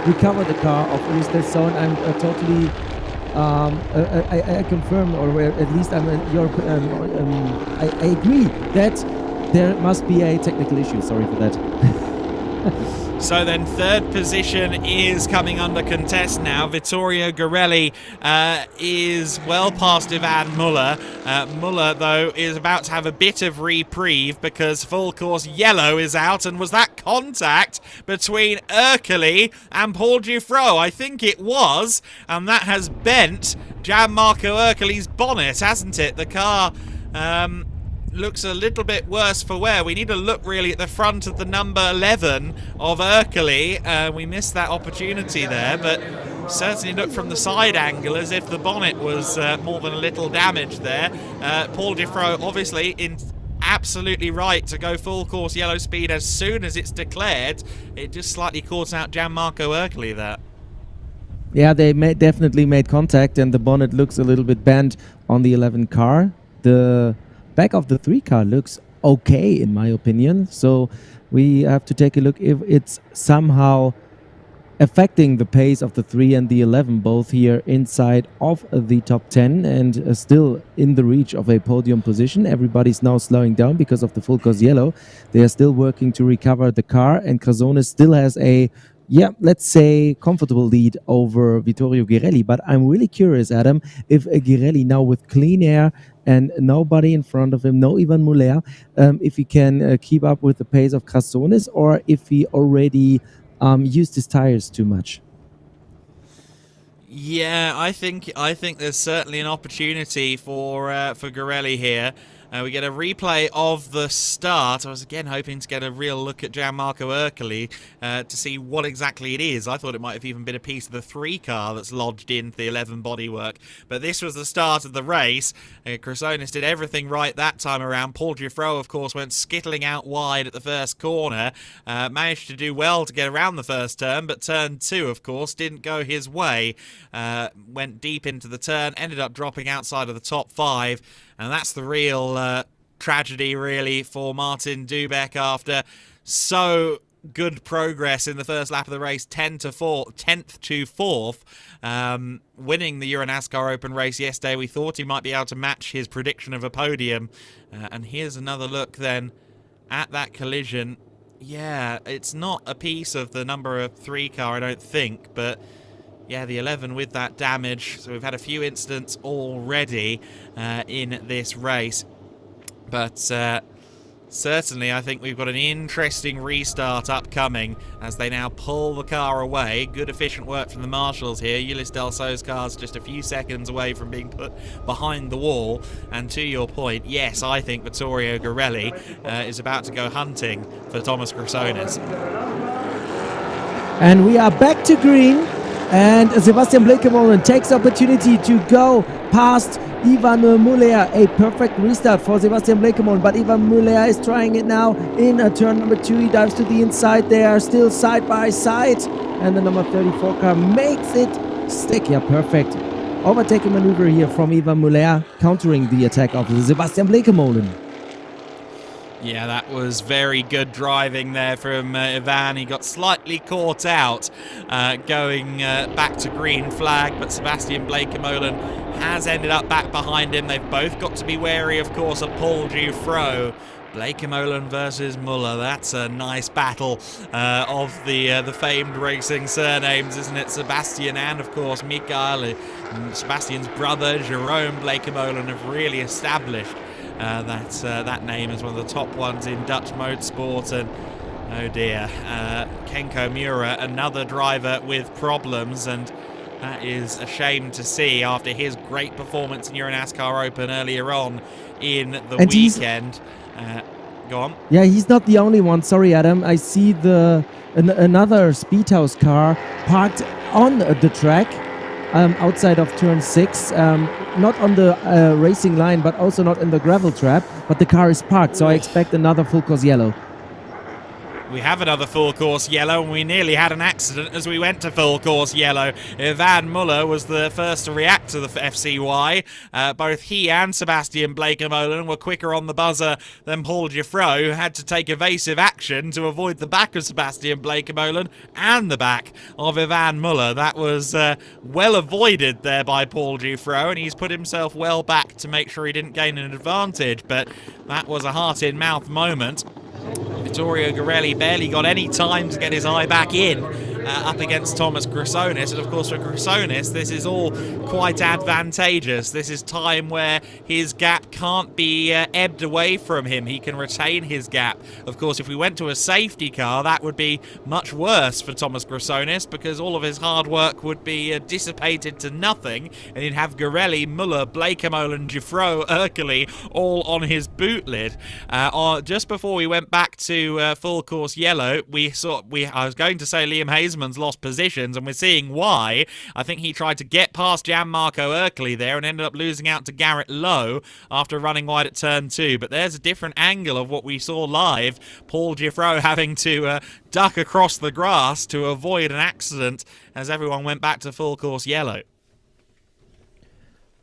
recover the car of Ulysse Del Sol. I'm totally, I confirm, or at least I agree that there must be a technical issue. Sorry for that. So then third position is coming under contest now. Vittorio Garelli is well past Ivan Muller. Muller, though, is about to have a bit of reprieve because full course yellow is out. And was that contact between Ercoli and Paul Giuffreau? I think it was. And that has bent Gianmarco Ercoli's bonnet, hasn't it? The car looks a little bit worse for wear. We need to look really at the front of the number 11 of Ercoli. We missed that opportunity there, but certainly looked from the side angle as if the bonnet was more than a little damaged there. Paul Giuffreau obviously absolutely right to go full course yellow speed as soon as it's declared. It just slightly caught out Gianmarco Ercoli there. Yeah, they definitely made contact, and the bonnet looks a little bit bent on the 11 car. The back of the 3 car looks okay in my opinion, so we have to take a look if it's somehow affecting the pace of the 3 and the 11, both here inside of the top 10 and still in the reach of a podium position. Everybody's now slowing down because of the full course yellow. They are still working to recover the car, and Chrysonis still has a, let's say, comfortable lead over Vittorio Garelli. But I'm really curious, Adam, if Garelli now with clean air and nobody in front of him, no Ivan Muller, if he can keep up with the pace of Chrysonis, or if he already used his tires too much. Yeah, I think there's certainly an opportunity for Garelli here. We get a replay of the start. I was again hoping to get a real look at Gianmarco Ercoli to see what exactly it is. I thought it might have even been a piece of the 3 car that's lodged into the 11 bodywork. But this was the start of the race. Chrysonis did everything right that time around. Paul Giuffreau, of course, went skittling out wide at the first corner. Managed to do well to get around the first turn, but turn 2, of course, didn't go his way. Went deep into the turn, ended up dropping outside of the top 5. And that's the real tragedy, really, for Martin Dubek after so good progress in the first lap of the race, 10th to 4th, winning the Euro NASCAR Open race yesterday. We thought he might be able to match his prediction of a podium. And here's another look then at that collision. Yeah, it's not a piece of the number 3 car, I don't think, but yeah, the 11 with that damage. So we've had a few incidents already in this race. But certainly I think we've got an interesting restart upcoming as they now pull the car away. Good efficient work from the marshals here. Ulysse Delso's car's just a few seconds away from being put behind the wall. And to your point, yes, I think Vittorio Garelli is about to go hunting for Thomas Chrysonis. And we are back to green. And Sebastian Bleekemolen takes opportunity to go past Ivan Muller. A perfect restart for Sebastian Bleekemolen, but Ivan Muller is trying it now in turn number 2. He dives to the inside. They are still side by side, and the number 34 car makes it stick. Yeah, perfect overtaking maneuver here from Ivan Muller, countering the attack of Sebastian Bleekemolen. Yeah, that was very good driving there from Ivan. He got slightly caught out going back to green flag, but Sebastian Bleekemolen has ended up back behind him. They've both got to be wary, of course, of Paul Giuffreau. Bleekemolen versus Muller. That's a nice battle of the famed racing surnames, isn't it? Sebastian and, of course, Mikael. Sebastian's brother, Jerome Bleekemolen, have really established that name as one of the top ones in Dutch motorsport. And oh dear, Kenko Mura, another driver with problems, and that is a shame to see after his great performance in Euro NASCAR Open earlier on in the weekend. Go on. Yeah, he's not the only one. Sorry, Adam. I see another Speedhouse car parked on the track. Outside of turn 6, not on the racing line, but also not in the gravel trap, but the car is parked, so I expect another full course yellow. We have another full course yellow, and we nearly had an accident as we went to full course yellow. Ivan Muller was the first to react to the FCY. Both he and Sebastian Bleekemolen were quicker on the buzzer than Paul Giuffreau, who had to take evasive action to avoid the back of Sebastian Bleekemolen and the back of Ivan Muller. That was well avoided there by Paul Giuffreau, and he's put himself well back to make sure he didn't gain an advantage, but that was a heart-in-mouth moment. Vittorio Garelli barely got any time to get his eye back in up against Thomas Chrysonis, and of course for Chrysonis this is all quite advantageous. This is time where his gap can't be ebbed away from him. He can retain his gap. Of course, if we went to a safety car, that would be much worse for Thomas Chrysonis, because all of his hard work would be dissipated to nothing, and he'd have Garelli, Muller, Bleekemolen, Giuffreau, Ercoli all on his boot lid. Just before we went back to full course yellow, I was going to say Liam Hazeman's lost positions, and we're seeing why. I think he tried to get past Gianmarco Ercoli there and ended up losing out to Garrett Lowe after running wide at turn 2. But there's a different angle of what we saw live. Paul Giuffreau having to duck across the grass to avoid an accident as everyone went back to full course yellow.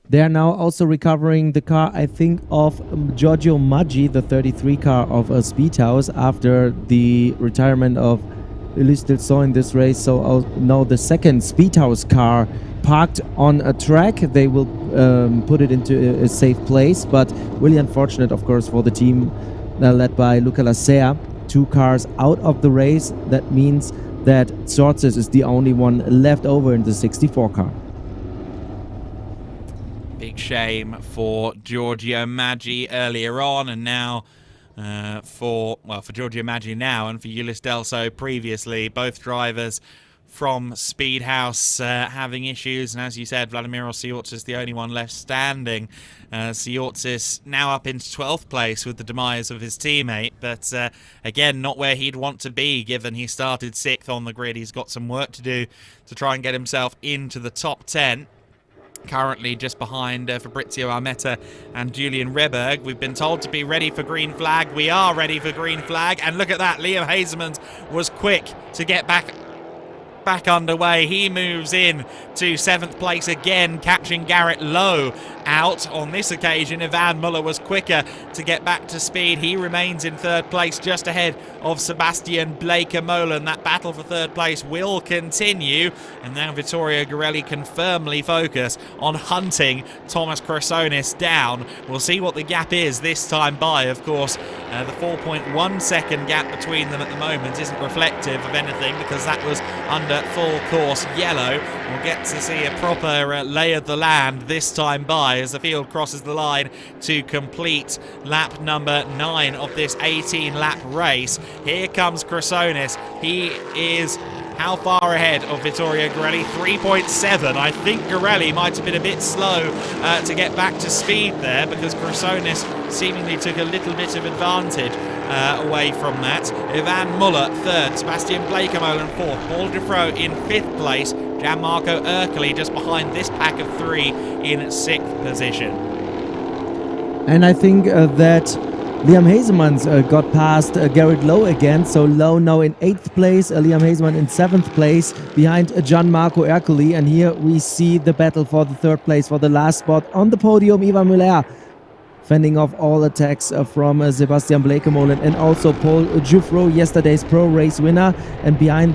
They are now also recovering the car, I think, of Giorgio Maggi, the 33 car of Speedhouse, after the retirement of Ulysse Delso in this race. So now the second Speedhouse car parked on a track. They will put it into a safe place, but really unfortunate, of course, for the team led by Luca Lasea. 2 cars out of the race. That means that Sorces is the only one left over in the 64 car. Big shame for Giorgio Maggi earlier on, and now for Giorgio Maggi now and for Ulysse Delso previously. Both drivers from Speedhouse having issues, and as you said, Vladimir Siortsis the only one left standing. Siortsis now up into 12th place with the demise of his teammate, but again, not where he'd want to be given he started 6th on the grid. He's got some work to do to try and get himself into the top 10. Currently just behind Fabrizio Armetta and Julian Reberg. We've been told to be ready for green flag. We are ready for green flag, and look at that, Liam Hazemans was quick to get back underway. He moves in to 7th place again, catching Garrett Lowe out. On this occasion, Ivan Muller was quicker to get back to speed. He remains in 3rd place, just ahead of Sebastian Blaker-Molen. That battle for 3rd place will continue, and now Vittorio Gorelli can firmly focus on hunting Thomas Chrysonis down. We'll see what the gap is this time by. Of course, the 4.1 second gap between them at the moment isn't reflective of anything because that was under full course yellow. We'll get to see a proper lay of the land this time by as the field crosses the line to complete lap number 9 of this 18-lap race. Here comes Chrysonis. He is how far ahead of Vittorio Gorelli? 3.7. I think Gorelli might have been a bit slow to get back to speed there because Chrysonis seemingly took a little bit of advantage away from that. Ivan Muller 3rd, Sebastian Blaker-Molen 4th, Paul Dufresne in 5th place, Gianmarco Ercoli just behind this pack of 3 in 6th position. And I think that Liam Hazemans got past Garrett Lowe again, so Lowe now in 8th place, Liam Hazeman in 7th place, behind Gianmarco Ercoli, and here we see the battle for the 3rd place, for the last spot on the podium. Ivan Muller fending off all attacks from Sebastian Blaker-Molen and also Paul Dufresne, yesterday's pro race winner, and behind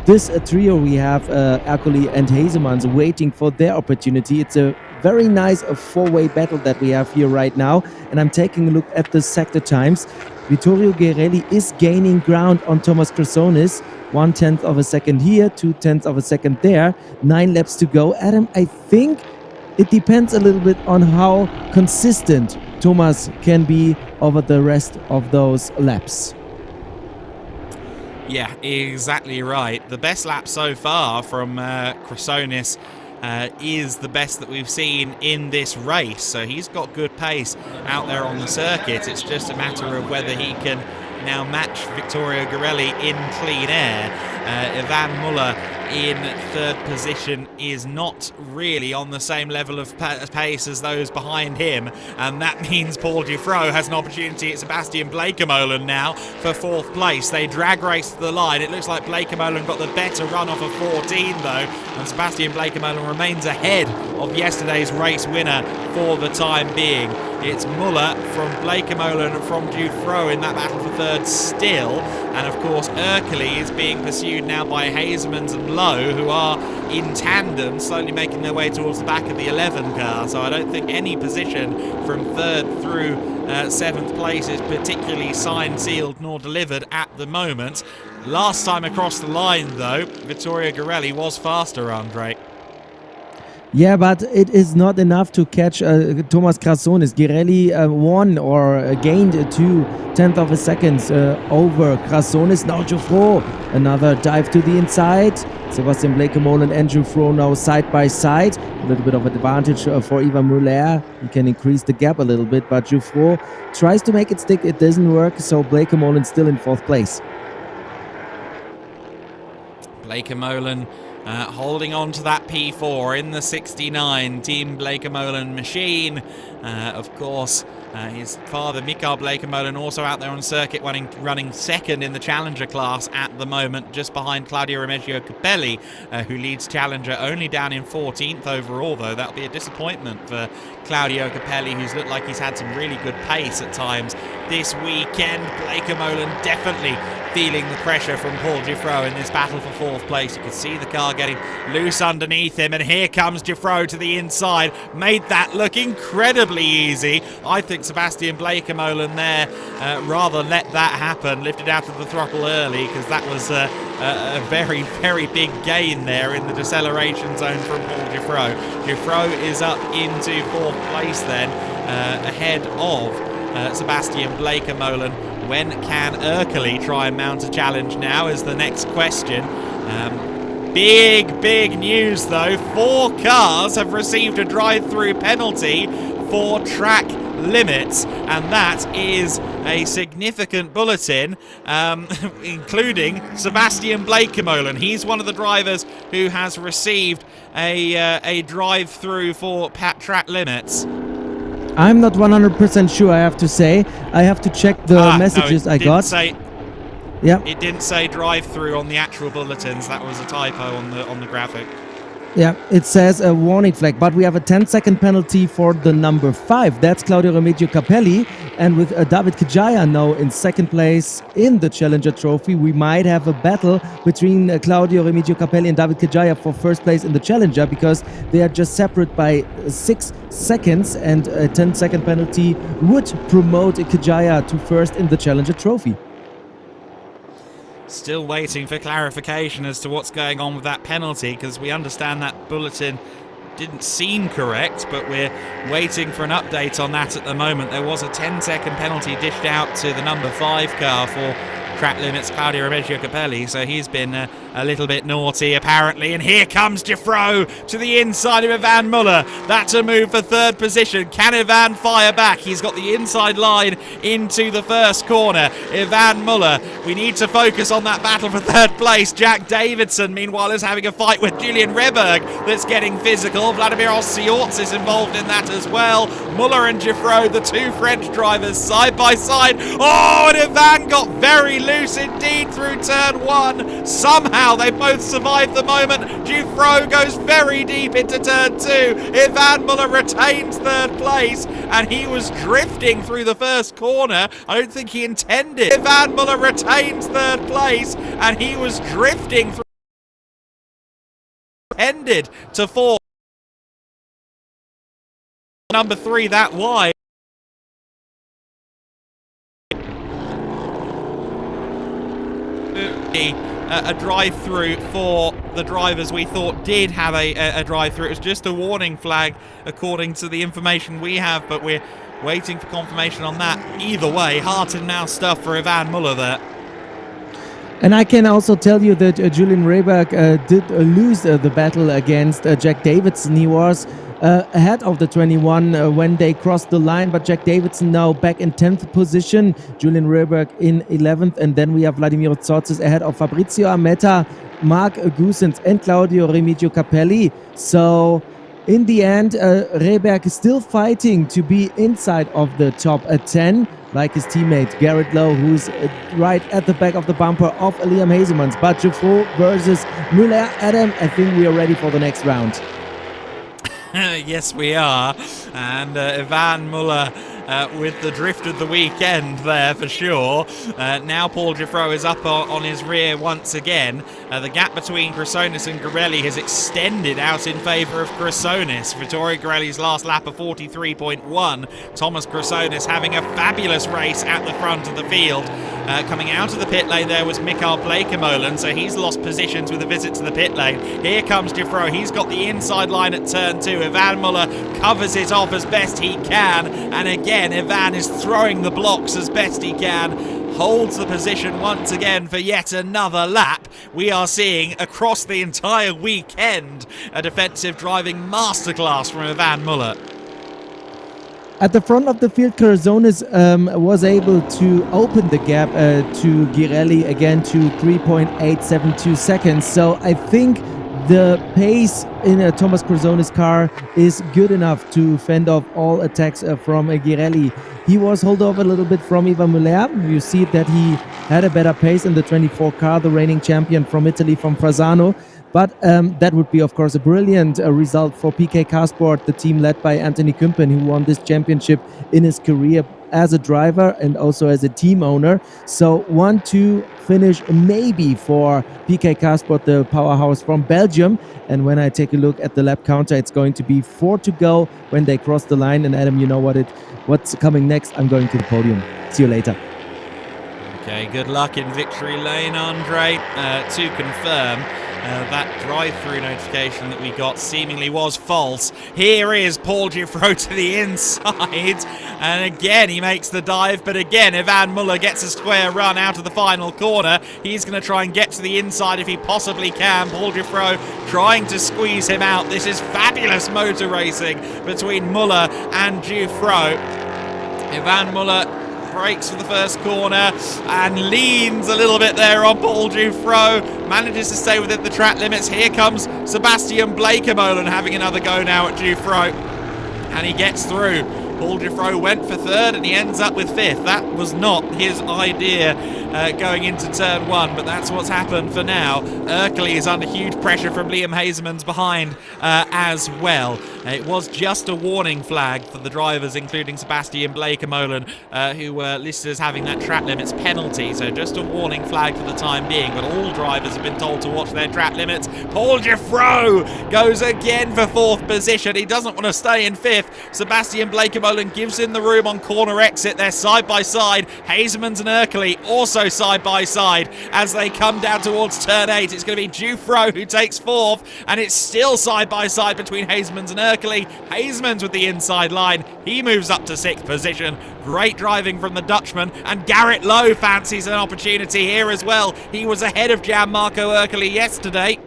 this trio we have Ercoli and Hazemans waiting for their opportunity. It's a very nice four-way battle that we have here right now, and I'm taking a look at the sector times. Vittorio Gorelli is gaining ground on Thomas Chrysonis, 1/10 of a second here, 2/10 of a second there, 9 laps to go. Adam, I think it depends a little bit on how consistent Thomas can be over the rest of those laps. Yeah, exactly right. The best lap so far from Chrysonis is the best that we've seen in this race. So he's got good pace out there on the circuit. It's just a matter of whether he can now match Vittorio Gorelli in clean air. Ivan Muller in 3rd position is not really on the same level of pace as those behind him, and that means Paul Dufresne has an opportunity at Sebastian Blaker-Molen now for 4th place. They drag race to the line. It looks like Blaker-Molen got the better run off of 14 though, and Sebastian Blaker-Molen remains ahead of yesterday's race winner for the time being. It's Muller from Blaker-Molen from Dufresne in that battle for 3rd still, and of course Ercoli is being pursued now by Hazemans and Lowe, who are in tandem, slowly making their way towards the back of the 11 car. So I don't think any position from 3rd through 7th place is particularly signed, sealed, nor delivered at the moment. Last time across the line, though, Vittorio Gorelli was faster, Andre. Yeah, but it is not enough to catch Thomas Chrysonis. Gorelli won or gained 2/10 of a second over Chrysonis. Now Dufresne, another dive to the inside. Sebastian Blaker-Molen and Dufresne now side by side. A little bit of advantage for Ivan Muller. He can increase the gap a little bit, but Dufresne tries to make it stick. It doesn't work, so Blaker-Molen still in 4th place. Blaker-Molen holding on to that P4 in the 69 Team Blaker-Molen machine. Of course, his father, Mikael Blaker-Molen, also out there on circuit running 2nd in the Challenger class at the moment, just behind Claudio Remigio Capelli, who leads Challenger only down in 14th overall, though. That'll be a disappointment for Claudio Capelli, who's looked like he's had some really good pace at times this weekend. Blaker-Molen definitely feeling the pressure from Paul Dufresne in this battle for 4th place. You can see the car getting loose underneath him, and here comes Dufresne to the inside. Made that look incredibly easy. I think Sebastian Blaker-Molen there rather let that happen, lifted out of the throttle early, because that was a very, very big gain there in the deceleration zone from Paul Dufresne. Dufresne is up into 4th place then, ahead of Sebastian Blaker-Molen. When can Ercoli try and mount a challenge now is the next question. Big news though. 4 cars have received a drive-through penalty for track limits, and that is a significant bulletin, including Sebastian Blakemolen. He's one of the drivers who has received a drive-through for track limits. I'm not 100% sure, I have to say. I have to check the messages I got. Yeah. It didn't say drive-through on the actual bulletins. That was a typo on the graphic. Yeah, it says a warning flag, but we have a 10-second penalty for the number 5. That's Claudio Remigio Capelli. And with David Kjaya now in second place in the Challenger Trophy, we might have a battle between Claudio Remigio Capelli and David Kjaya for first place in the Challenger, because they are just separate by 6 seconds, and a 10-second penalty would promote Kjaya to first in the Challenger Trophy. Still waiting for clarification as to what's going on with that penalty, because we understand that bulletin didn't seem correct, but we're waiting for an update on that at the moment. There was a 10-second penalty dished out to the number 5 car for track limits, Claudio Remigio Capelli, so he's been a little bit naughty apparently. And here comes Gefro to the inside of Ivan Muller. That's a move for 3rd position. Can Ivan fire back? He's got the inside line into the first corner. Ivan Muller, we need to focus on that battle for 3rd place. Jack Davidson, meanwhile, is having a fight with Julian Reberg that's getting physical. Vladimir Osiorts is involved in that as well. Muller and Gefro, the 2 French drivers, side by side. Oh, and Ivan got very loose indeed through turn 1. Somehow they both survived the moment. Gefro goes very deep into turn 2. Ivan Muller retains 3rd place, and he was drifting through the first corner. I don't think he intended. Ivan Muller retains 3rd place, and he was drifting through. Intended to fall. Number 3 that wide. A drive-through for the drivers we thought did have a drive-through. It was just a warning flag according to the information we have, but we're waiting for confirmation on that. Either way, heart and mouth stuff for Ivan Muller there. And I can also tell you that Julian Reberg did lose the battle against Jack Davidson. He was ahead of the 21 when they crossed the line, but Jack Davidson now back in 10th position, Julian Reberg in 11th, and then we have Vladimir Tsotzis ahead of Fabrizio Ametta, Mark Goossens and Claudio Remigio Capelli. So in the end, Reberg is still fighting to be inside of the top 10, like his teammate Garrett Lowe, who's right at the back of the bumper of Liam Hazelmans. But Gefro versus Muller. Adam, I think we are ready for the next round. Yes, we are. And Ivan Muller with the drift of the weekend there for sure. Now Paul Gefro is up on his rear once again. The gap between Chrysonis and Garelli has extended out in favour of Chrysonis. Vittorio Garelli's last lap of 43.1. Thomas Chrysonis having a fabulous race at the front of the field. Coming out of the pit lane there was Mikael Blakemolen, so he's lost positions with a visit to the pit lane. Here comes Gefro. He's got the inside line at turn 2. Ivan Muller covers it off as best he can, and again Ivan is throwing the blocks as best he can, holds the position once again for yet another lap. We are seeing across the entire weekend a defensive driving masterclass from Ivan Muller. At the front of the field, Chrysonis was able to open the gap to Girelli again to 3.872 seconds. So I think the pace in a Thomas Chrysonis car is good enough to fend off all attacks from Girelli. He was held off a little bit from Ivan Muller. You see that he had a better pace in the 24 car, the reigning champion from Italy, from Fasano. But that would be, of course, a brilliant result for PK Carsport, the team led by Anthony Kumpen, who won this championship in his career as a driver and also as a team owner. So 1-2 finish maybe for PK Carsport, the powerhouse from Belgium. And when I take a look at the lap counter, it's going to be 4 to go when they cross the line. And Adam, you know what's coming next. I'm going to the podium. See you later. Okay, good luck in victory lane, Andre. To confirm, that drive-through notification that we got seemingly was false. Here is Paul Giuffreau to the inside, and again he makes the dive, but again Ivan Muller gets a square run out of the final corner. He's going to try and get to the inside if he possibly can. Paul Giuffreau trying to squeeze him out. This is fabulous motor racing between Muller and Giuffreau. Ivan Muller brakes for the first corner and leans a little bit there on Paul Giuffreau. Manages to stay within the track limits. Here comes Sebastian Blakemolen having another go now at Giuffreau. And he gets through. Paul Giuffreau went for third and he ends up with fifth. That was not his idea going into turn one, but that's what's happened for now. Erkeli is under huge pressure from Liam Hazeman's behind as well. It was just a warning flag for the drivers, including Sebastian Blakemolen, who were listed as having that track limits penalty, so just a warning flag for the time being, but all drivers have been told to watch their track limits. Paul Giuffreau goes again for fourth position. He doesn't want to stay in fifth. Sebastian Blakemolen gives him the room on corner exit. They're side by side. Hazeman's and Erkeli also side by side as they come down towards turn 8. It's going to be Giuffreau who takes fourth, and it's still side by side between Hazeman's and Erkeli. Hazeman's with the inside line. He moves up to sixth position. Great driving from the Dutchman, and Garrett Lowe fancies an opportunity here as well. He was ahead of Gianmarco Erkeli yesterday,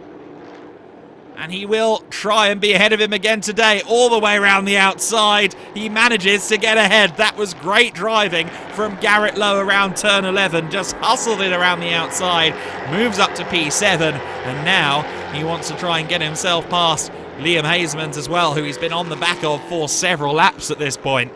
and he will try and be ahead of him again today, all the way around the outside. He manages to get ahead. That was great driving from Garrett Lowe around turn 11. Just hustled it around the outside, moves up to P7, and now he wants to try and get himself past Liam Hazeman's as well, who he's been on the back of for several laps at this point.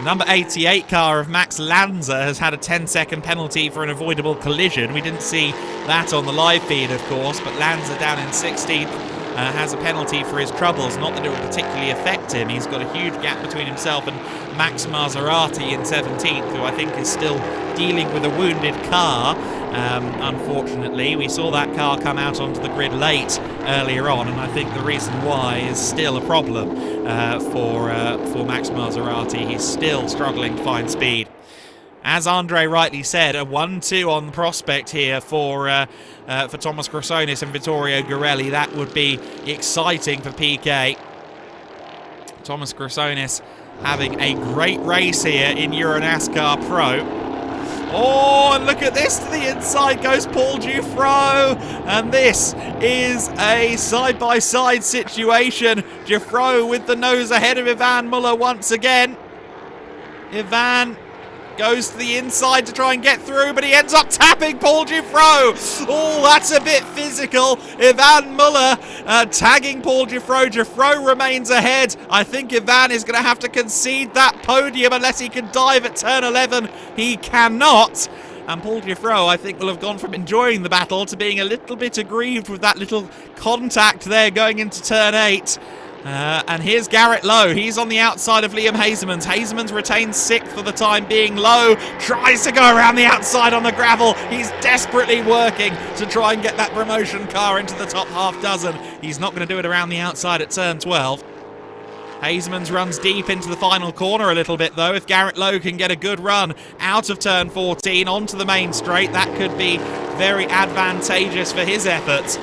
Number 88 car of Max Lanza has had a 10-second penalty for an avoidable collision. We didn't see that on the live feed, of course, but Lanza down in 16th has a penalty for his troubles. Not that it will particularly affect him. He's got a huge gap between himself and Max Maserati in 17th, who I think is still dealing with a wounded car. Unfortunately, we saw that car come out onto the grid late earlier on, and I think the reason why is still a problem for Max Maserati. He's still struggling to find speed. As Andre rightly said, a 1-2 on the prospect here for Thomas Grossonis and Vittorio Gorelli. That would be exciting for PK. Thomas Grossonis having a great race here in Euro NASCAR Pro. Oh, and look at this. To the inside goes Paul Giuffreau. And this is a side-by-side situation. Giuffreau with the nose ahead of Ivan Muller once again. Ivan goes to the inside to try and get through, but he ends up tapping Paul Giuffreau. Oh, that's a bit physical. Ivan Muller tagging Paul Giuffreau. Giuffreau remains ahead. I think Ivan is going to have to concede that podium unless he can dive at turn 11. He cannot. And Paul Giuffreau, I think, will have gone from enjoying the battle to being a little bit aggrieved with that little contact there going into turn 8. And here's Garrett Lowe. He's on the outside of Liam Hazeman's. Hazeman's retains 6th for the time being. Lowe tries to go around the outside on the gravel. He's desperately working to try and get that promotion car into the top half dozen. He's not going to do it around the outside at turn 12. Hazeman's runs deep into the final corner a little bit, though. If Garrett Lowe can get a good run out of turn 14 onto the main straight, that could be very advantageous for his efforts.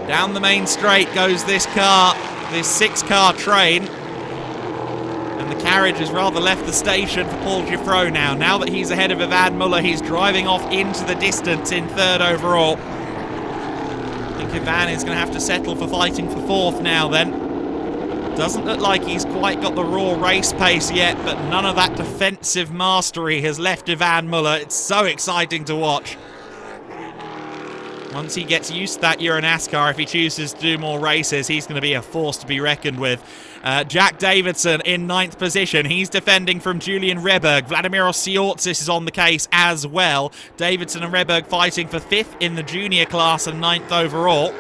Down the main straight goes this car, this 6-car train. And the carriage has rather left the station for Paul Giuffreau now. Now that he's ahead of Ivan Muller, he's driving off into the distance in 3rd overall. I think Ivan is going to have to settle for fighting for 4th now then. Doesn't look like he's quite got the raw race pace yet, but none of that defensive mastery has left Ivan Muller. It's so exciting to watch. Once he gets used to that Euro NASCAR, if he chooses to do more races, he's going to be a force to be reckoned with. Jack Davidson in 9th position. He's defending from Julian Reberg. Vladimir Osiortsis is on the case as well. Davidson and Reberg fighting for 5th in the junior class and 9th overall.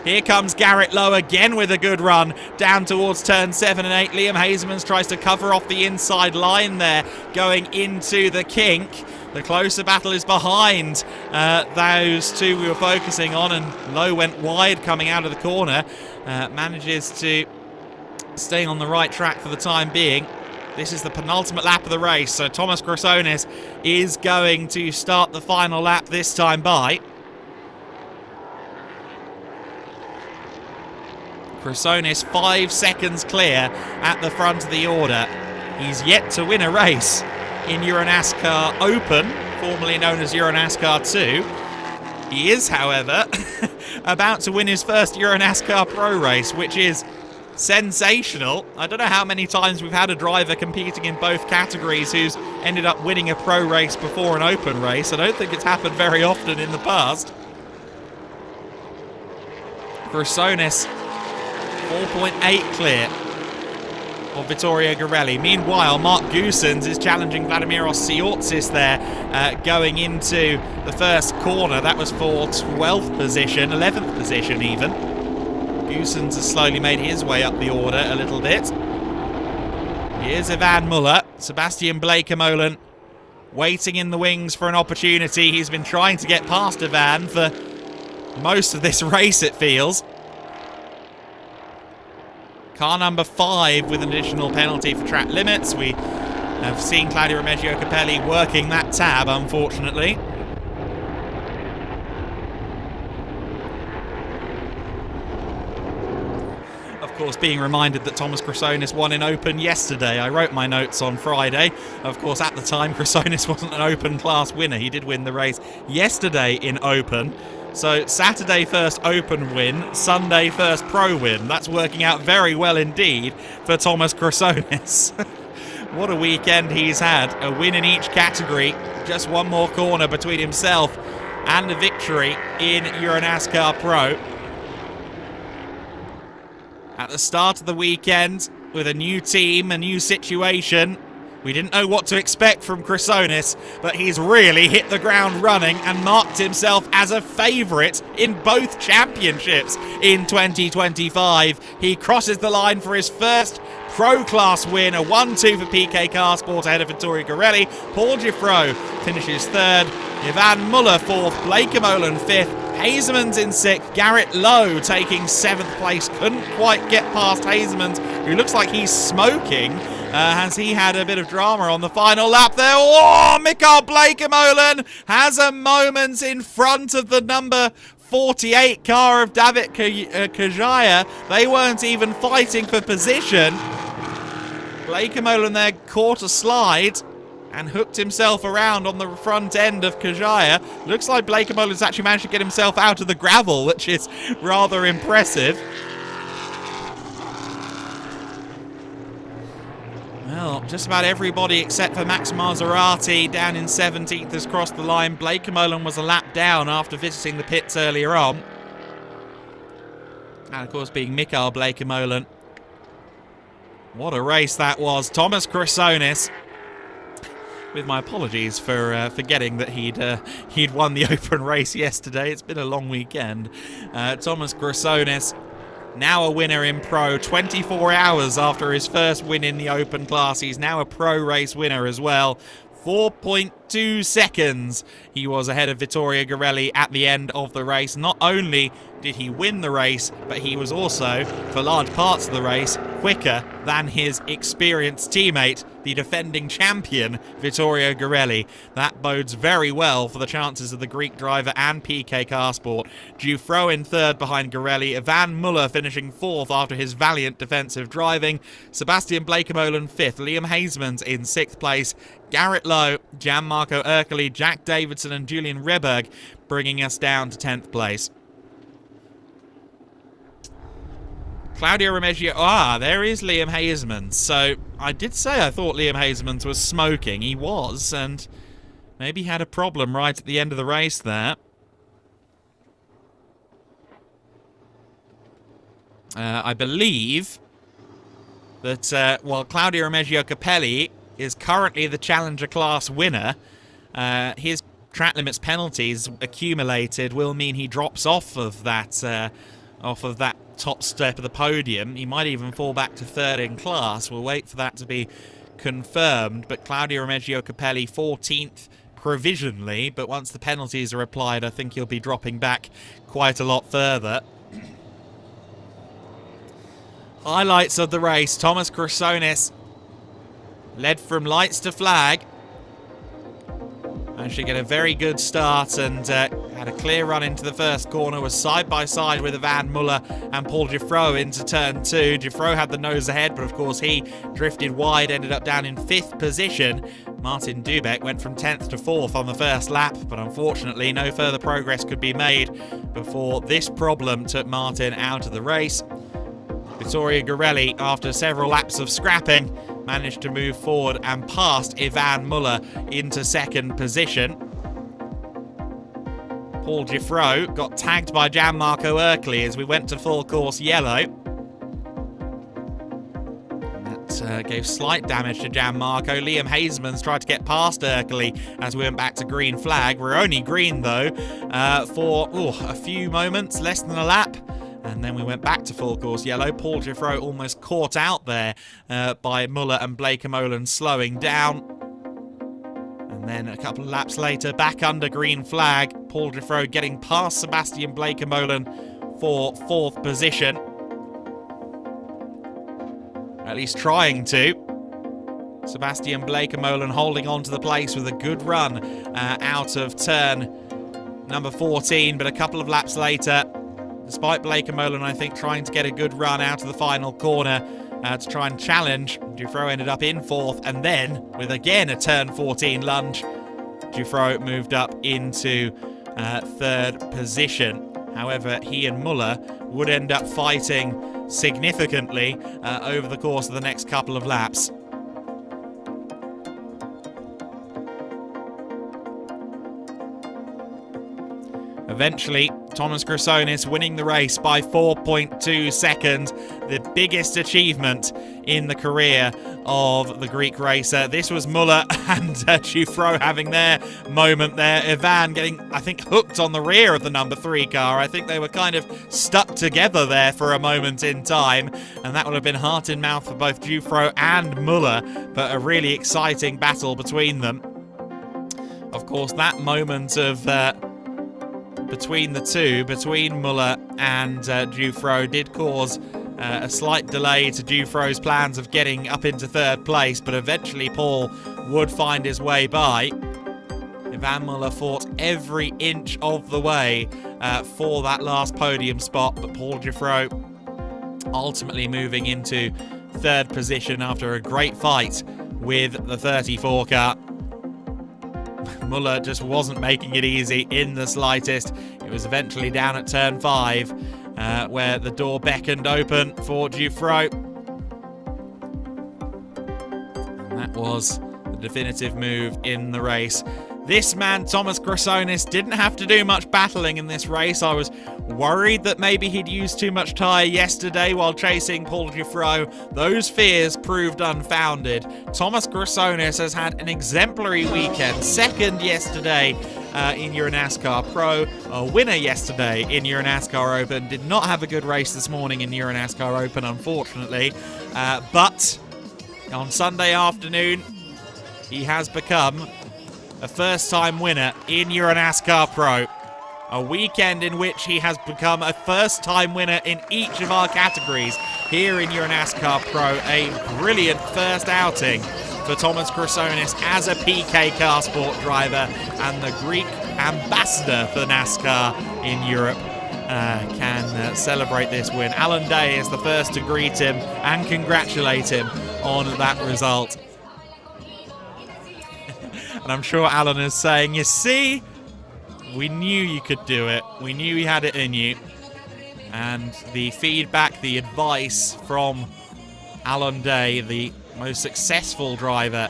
Here comes Garrett Lowe again with a good run down towards turn 7 and 8. Liam Hazeman's tries to cover off the inside line there, going into the kink. The closer battle is behind those two we were focusing on, and Lowe went wide coming out of the corner. Manages to stay on the right track for the time being. This is the penultimate lap of the race, so Thomas Chrysonis is going to start the final lap this time by. Chrysonis 5 seconds clear at the front of the order. He's yet to win a race in EuroNASCAR Open, formerly known as EuroNASCAR 2. He is, however, about to win his first EuroNASCAR Pro race, which is sensational. I don't know how many times we've had a driver competing in both categories who's ended up winning a pro race before an open race. I don't think it's happened very often in the past. Chrysonis 4.8 clear of Vittorio Garelli. Meanwhile, Mark Goossens is challenging Vladimiros Siortsis there, going into the first corner. That was for 12th position, 11th position even. Goossens has slowly made his way up the order a little bit. Here's Ivan Muller. Sebastian Bleekemolen waiting in the wings for an opportunity. He's been trying to get past Ivan for most of this race, it feels. Car number 5 with an additional penalty for track limits. We have seen Claudio Remeggio Capelli working that tab, unfortunately. Of course, being reminded that Thomas Chrysonis won in Open yesterday. I wrote my notes on Friday. Of course, at the time, Chrysonis wasn't an Open class winner. He did win the race yesterday in Open. So Saturday first Open win, Sunday first Pro win. That's working out very well indeed for Thomas Chrysonis. What a weekend he's had. A win in each category. Just one more corner between himself and a victory in EuroNASCAR Pro. At the start of the weekend, with a new team, a new situation, we didn't know what to expect from Chrysonis, but he's really hit the ground running and marked himself as a favourite in both championships in 2025. He crosses the line for his first Pro Class win, a 1-2 for PK Car Sport ahead of Vittorio Garelli. Paul Giffreau finishes 3rd, Ivan Muller 4th, Bleekemolen 5th, Hazemans in 6th, Garrett Lowe taking 7th place. Couldn't quite get past Hazemans, who looks like he's smoking. Has he had a bit of drama on the final lap there? Oh, Mikael Bleekemolen has a moment in front of the number 48 car of David Kajaya. They weren't even fighting for position. Bleekemolen there caught a slide and hooked himself around on the front end of Kajaya. Looks like Bleekemolen's actually managed to get himself out of the gravel, which is rather impressive. Well, just about everybody except for Max Maserati down in 17th has crossed the line. Bleekemolen was a lap down after visiting the pits earlier on. And of course being Mikael Bleekemolen. What a race that was. Thomas Chrysonis, with my apologies for forgetting that he'd won the Open race yesterday. It's been a long weekend. Thomas Chrysonis, now a winner in Pro, 24 hours after his first win in the Open class. He's now a Pro race winner as well. 4.2 seconds he was ahead of Vittorio Garelli at the end of the race. Not only did he win the race, but he was also, for large parts of the race, quicker than his experienced teammate, the defending champion, Vittorio Garelli. That bodes very well for the chances of the Greek driver and PK Car Sport. Giuffreau in 3rd behind Garelli. Ivan Muller finishing 4th after his valiant defensive driving. Sebastian Bleekemolen 5th. Liam Hazemans in 6th place. Garrett Lowe, Gianmarco Ercoli, Jack Davidson and Julian Reberg bringing us down to 10th place. Claudio Remeggio. There is Liam Hazemans. So I did say I thought Liam Hazemans was smoking. He was, and maybe had a problem right at the end of the race there. I believe that while Claudio Remeggio Capelli is currently the Challenger class winner, his track limits penalties accumulated will mean he drops off of that top step of the podium. He might even fall back to 3rd in class. We'll wait for that to be confirmed. But Claudio Remeggio Capelli 14th provisionally, but once the penalties are applied, I think he'll be dropping back quite a lot further. Highlights of the race. Thomas Chrysonis led from lights to flag. Managed to get a very good start and had a clear run into the first corner, was side by side with Ivan Muller and Paul Giffreau into turn 2. Giffreau had the nose ahead, but of course he drifted wide, ended up down in 5th position. Martin Dubek went from 10th to 4th on the first lap, but unfortunately no further progress could be made before this problem took Martin out of the race. Vittorio Garelli, after several laps of scrapping, managed to move forward and passed Ivan Muller into 2nd position. Paul Giffreau got tagged by Gianmarco Ercli as we went to full course yellow. And that gave slight damage to Gianmarco. Liam Hasemans tried to get past Ercli as we went back to green flag. We're only green though for a few moments, less than a lap. And then we went back to full course yellow. Paul Giffreau almost caught out there by Muller and Blake Molan slowing down. And then a couple of laps later, back under green flag, Paul Giffreau getting past Sebastian Blake Molan for 4th position. At least trying to. Sebastian Blake Molan holding on to the place with a good run out of turn number 14, but a couple of laps later, despite Blake Molan, I think, trying to get a good run out of the final corner to try and challenge, Giffreau ended up in 4th, and then, with again a turn 14 lunge, Giffreau moved up into 3rd position. However, he and Muller would end up fighting significantly over the course of the next couple of laps. Eventually, Thomas Chrysonis winning the race by 4.2 seconds, the biggest achievement in the career of the Greek racer. This was Muller and Giffreau having their moment there. Ivan getting, I think, hooked on the rear of the number 3 car. I think they were kind of stuck together there for a moment in time, and that would have been heart in mouth for both Giffreau and Muller, but a really exciting battle between them. Of course, that moment of between the two, between Muller and Giffreau, did cause a slight delay to Giffreau's plans of getting up into 3rd place, but eventually Paul would find his way by. Ivan Muller fought every inch of the way for that last podium spot, but Paul Giffreau ultimately moving into 3rd position after a great fight with the 34 car. Muller just wasn't making it easy in the slightest. It was eventually down at turn 5 where the door beckoned open for Giffreau. And that was the definitive move in the race. This man, Thomas Chrysonis, didn't have to do much battling in this race. I was worried that maybe he'd used too much tyre yesterday while chasing Paul Giffreau. Those fears proved unfounded. Thomas Chrysonis has had an exemplary weekend. 2nd yesterday in EuroNASCAR Pro, a winner yesterday in EuroNASCAR Open. Did not have a good race this morning in EuroNASCAR Open, unfortunately. But on Sunday afternoon, he has become a first-time winner in EuroNASCAR Pro. A weekend in which he has become a first-time winner in each of our categories here in EuroNASCAR Pro. A brilliant first outing for Thomas Chrysonis as a PK car sport driver, and the Greek ambassador for NASCAR in Europe can celebrate this win. Alan Day is the first to greet him and congratulate him on that result. And I'm sure Alan is saying, you see, we knew you could do it. We knew you had it in you. And the feedback, the advice from Alan Day, the most successful driver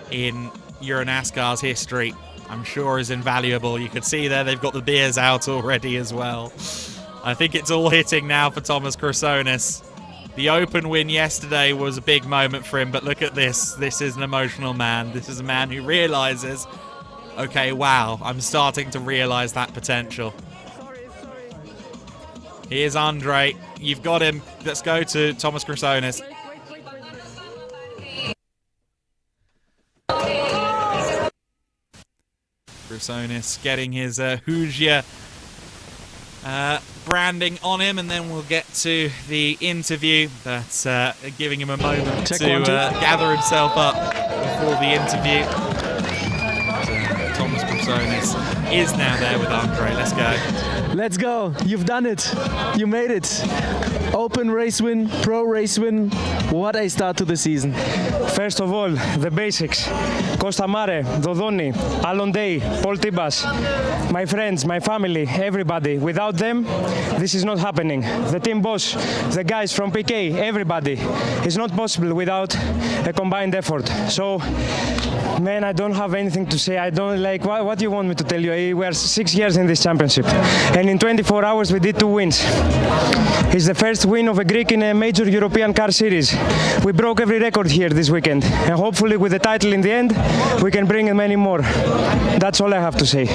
in EuroNASCAR's history, I'm sure is invaluable. You could see there they've got the beers out already as well. I think it's all hitting now for Thomas Chrysonis. The Open win yesterday was a big moment for him, but look at this. This is an emotional man. This is a man who realizes, okay, wow, I'm starting to realize that potential. Here's Andre. You've got him. Let's go to Thomas Chrysonis. Chrysonis getting his Hoosier branding on him, and then we'll get to the interview. But giving him a moment to gather himself up before the interview. Thomas Chrysonis is now there with Andre. Let's go. Let's go. You've done it. You made it. Open race win, pro race win. What a start to the season. First of all, the basics. Costa Mare, Dodoni, Alon Day, Paul Tibas, my friends, my family, everybody. Without them, this is not happening. The team boss, the guys from PK, everybody. It's not possible without a combined effort. So, man, I don't have anything to say. I don't like, what do you want me to tell you? We are 6 years in this championship. And in 24 hours, we did 2 wins. It's the first win of a Greek in a major European car series. We broke every record here this weekend. And hopefully with the title in the end, we can bring in many more. That's all I have to say.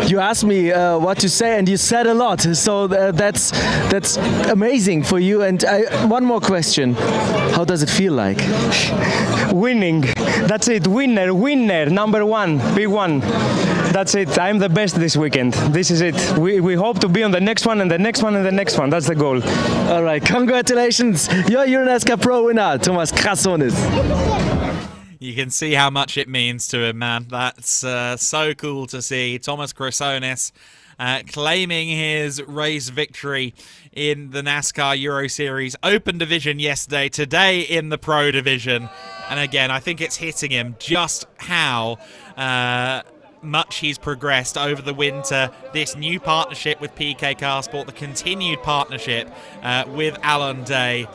You asked me what to say, and you said a lot. So that's amazing for you. And one more question. How does it feel like? Winning. That's it. Winner, number one, big one. That's it. I'm the best this weekend. This is it. We hope to be on the next one and the next one and the next one. That's the goal. All right. Congratulations. You're your NASCAR Pro winner, Thomas Chrysonis. You can see how much it means to him, man. That's so cool to see. Thomas Chrysonis claiming his race victory in the NASCAR Euro Series Open Division yesterday, today in the Pro Division. And again, I think it's hitting him just how much he's progressed over the winter. This new partnership with PK Carsport, the continued partnership with Alon Day.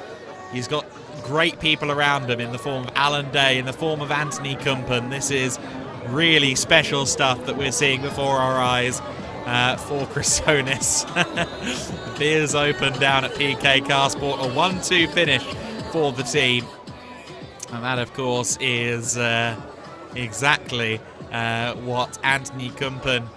He's got great people around him in the form of Alon Day, in the form of Anthony Kumpen. This is really special stuff that we're seeing before our eyes for Chrysonis. Beers Open down at PK Carsport, a 1-2 finish for the team. And that, of course, is exactly what Anthony Kumpen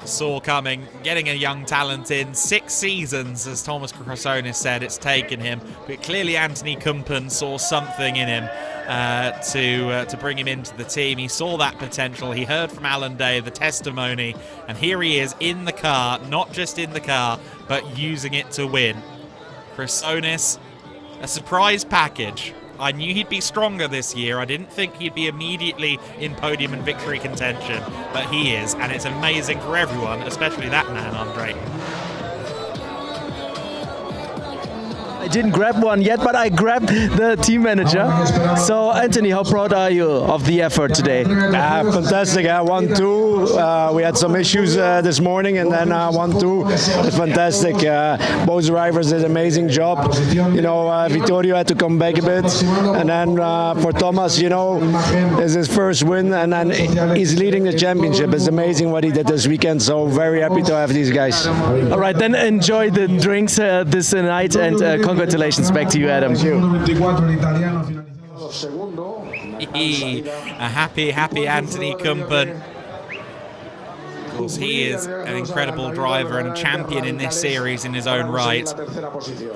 saw coming. Getting a young talent in. 6 seasons, as Thomas Chrysonis said, it's taken him. But clearly Anthony Kumpen saw something in him to bring him into the team. He saw that potential. He heard from Alon Day the testimony. And here he is in the car, not just in the car, but using it to win. Chrysonis, a surprise package. I knew he'd be stronger this year. I didn't think he'd be immediately in podium and victory contention, but he is, and it's amazing for everyone, especially that man, Andre. I didn't grab one yet, but I grabbed the team manager. So, Anthony, how proud are you of the effort today? Fantastic. 1-2. We had some issues this morning, and then 1-2. It's fantastic. Both drivers did an amazing job. You know, Vittorio had to come back a bit, and then for Thomas, you know, it's his first win, and then he's leading the championship. It's amazing what he did this weekend. So very happy to have these guys. All right, then enjoy the drinks this night, and congratulations back to you, Adam. A happy Anthony Kumpen. Of course, he is an incredible driver and a champion in this series in his own right.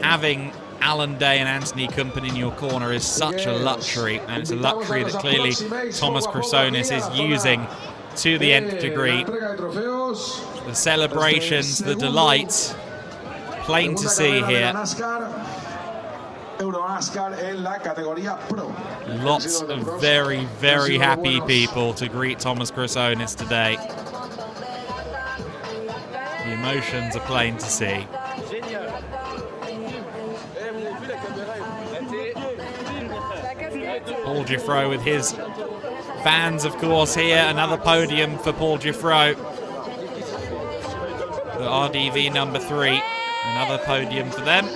Having Alon Day and Anthony Kumpen in your corner is such a luxury, and it's a luxury that clearly Thomas Chrysonis is using to the nth degree. The celebrations, the delight, plain to see here. Lots of very, very happy people to greet Thomas Chrysonis today. The emotions are plain to see. Paul Giffreau with his fans, of course, here. Another podium for Paul Giffreau. The RDV number 3. Another podium for them,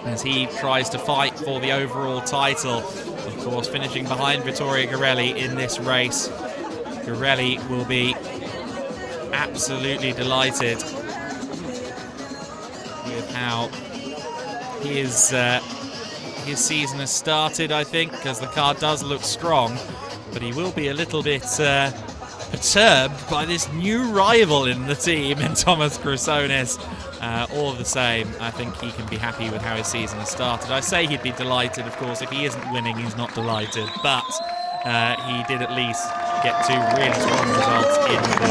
as he tries to fight for the overall title. Of course, finishing behind Vittorio Garelli in this race. Garelli will be absolutely delighted with how his season has started, I think, because the car does look strong, but he will be a little bit perturbed by this new rival in the team in Thomas Chrysonis. All the same, I think he can be happy with how his season has started. I say he'd be delighted, of course. If he isn't winning, he's not delighted. But he did at least get 2 really strong results in the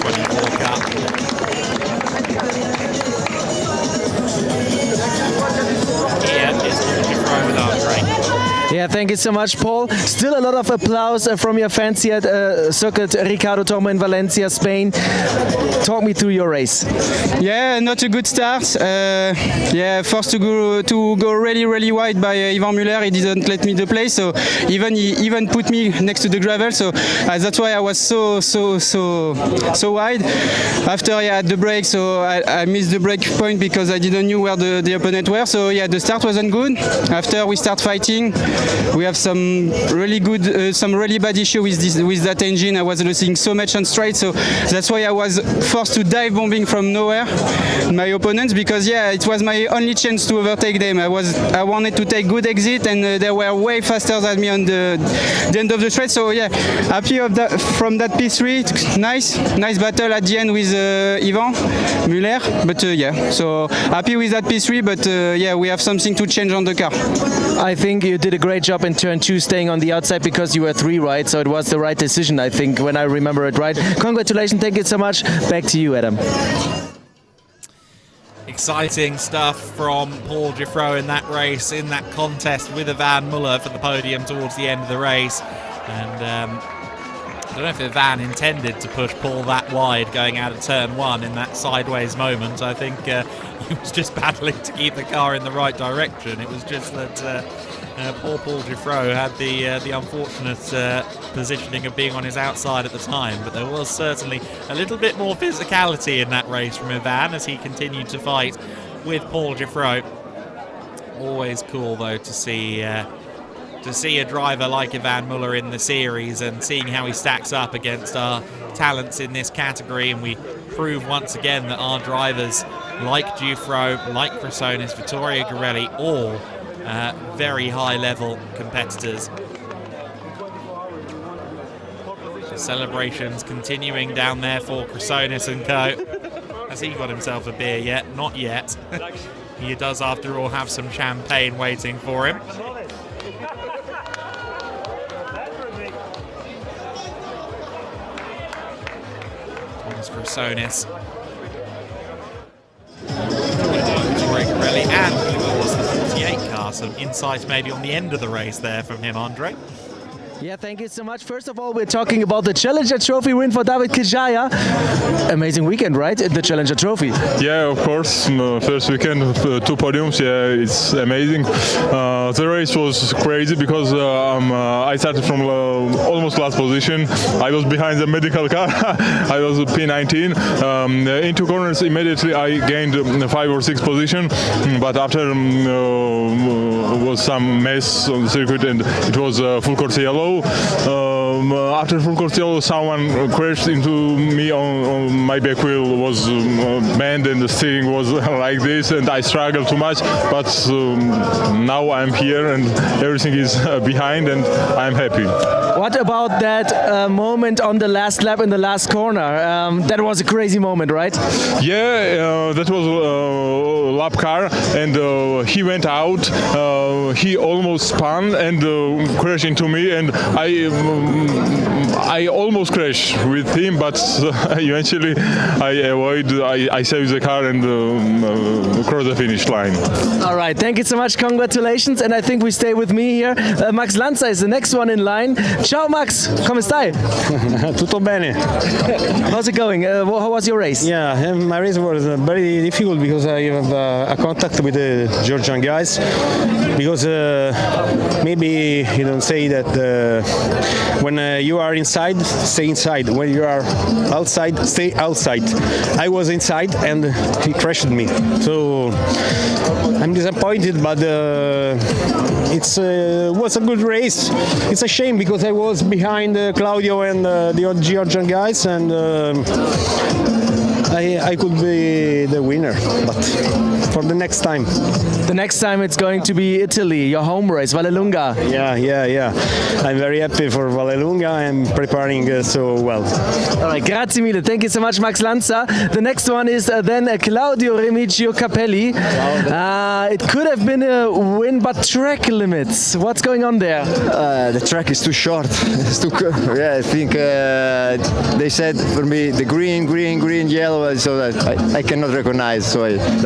24 Cup. Here is Paul Giffroy with Andre. Yeah, thank you so much, Paul. Still a lot of applause from your fans here at Circuit Ricardo Tormo in Valencia, Spain. Talk me through your race. Yeah, not a good start. Forced to go really wide by Ivan Müller. He didn't let me the place, so he even put me next to the gravel. So that's why I was so wide. After I had the break, so I missed the break point because I didn't know where the opponent were. So yeah, the start wasn't good. After we start fighting, we have some really bad issue with that engine. I was losing so much on straight, so that's why I was forced to dive bombing from nowhere my opponents, because yeah, it was my only chance to overtake them. I wanted to take good exit, and they were way faster than me on the end of the straight. So yeah, happy of that from that P3. Nice battle at the end with Ivan Müller. But yeah, so happy with that P3. But yeah, we have something to change on the car. I think you did a great job in turn 2, staying on the outside because you were 3 right, so it was the right decision, I think, when I remember it right. Congratulations, thank you so much. Back to you, Adam. Exciting stuff from Paul Giffroy in that race, in that contest with Ivan Müller for the podium towards the end of the race. And I don't know if Ivan intended to push Paul that wide going out of turn 1 in that sideways moment. I think he was just battling to keep the car in the right direction. It was just that poor Paul Giffroy had the unfortunate positioning of being on his outside at the time, but there was certainly a little bit more physicality in that race from Ivan as he continued to fight with Paul Giffroy. Always cool though to see a driver like Ivan Müller in the series and seeing how he stacks up against our talents in this category, and we prove once again that our drivers like Giffroy, like Chrysonis, Vittorio Girelli, all very high-level competitors. The celebrations continuing down there for Chrysonis and co. Has he got himself a beer yet? Not yet. He does, after all, have some champagne waiting for him. Thomas Chrysonis. Vittorio Girelli, and of course the 48 car. Some insight maybe on the end of the race there from him, Andre. Yeah, thank you so much. First of all, we're talking about the Challenger Trophy win for David Kjaya. Amazing weekend, right? The Challenger Trophy. Yeah, of course. First weekend, 2 podiums. Yeah, it's amazing. The race was crazy because I started from almost last position. I was behind the medical car. I was P19. In 2 corners, immediately I gained 5 or 6 position. But after was some mess on the circuit, and it was full course yellow. After full course yellow, someone crashed into me on my back wheel was bent, and the steering was like this, and I struggled too much. But now I'm here, and everything is behind, and I'm happy. What about that moment on the last lap in the last corner? That was a crazy moment, right? Yeah, that was a lap car, and he went out. He almost spun and crashed into me, and I almost crashed with him, but eventually I saved the car and crossed the finish line. All right, thank you so much. Congratulations, and I think we stay with me here. Max Lanza is the next one in line. Ciao Max, come stai? Tutto bene. How's it going? How was your race? Yeah, my race was very difficult because I have a contact with the Georgian guys. Because maybe you don't say that when you are inside, stay inside. When you are outside, stay outside. I was inside and he crashed me. So I'm disappointed, but it was a good race. It's a shame because I was behind Claudio and the Georgian guys, and I could be the winner, but for the next time. The next time it's going to be Italy, your home race, Vallelunga. Yeah. I'm very happy for Vallelunga. I'm preparing so well. All right, grazie mille. Thank you so much, Max Lanza. The next one is then Claudio Remigio Capelli. It could have been a win, but track limits. What's going on there? The track is too short. It's too. Yeah, I think they said for me the green, yellow, yellow, so that I cannot recognize. So I'm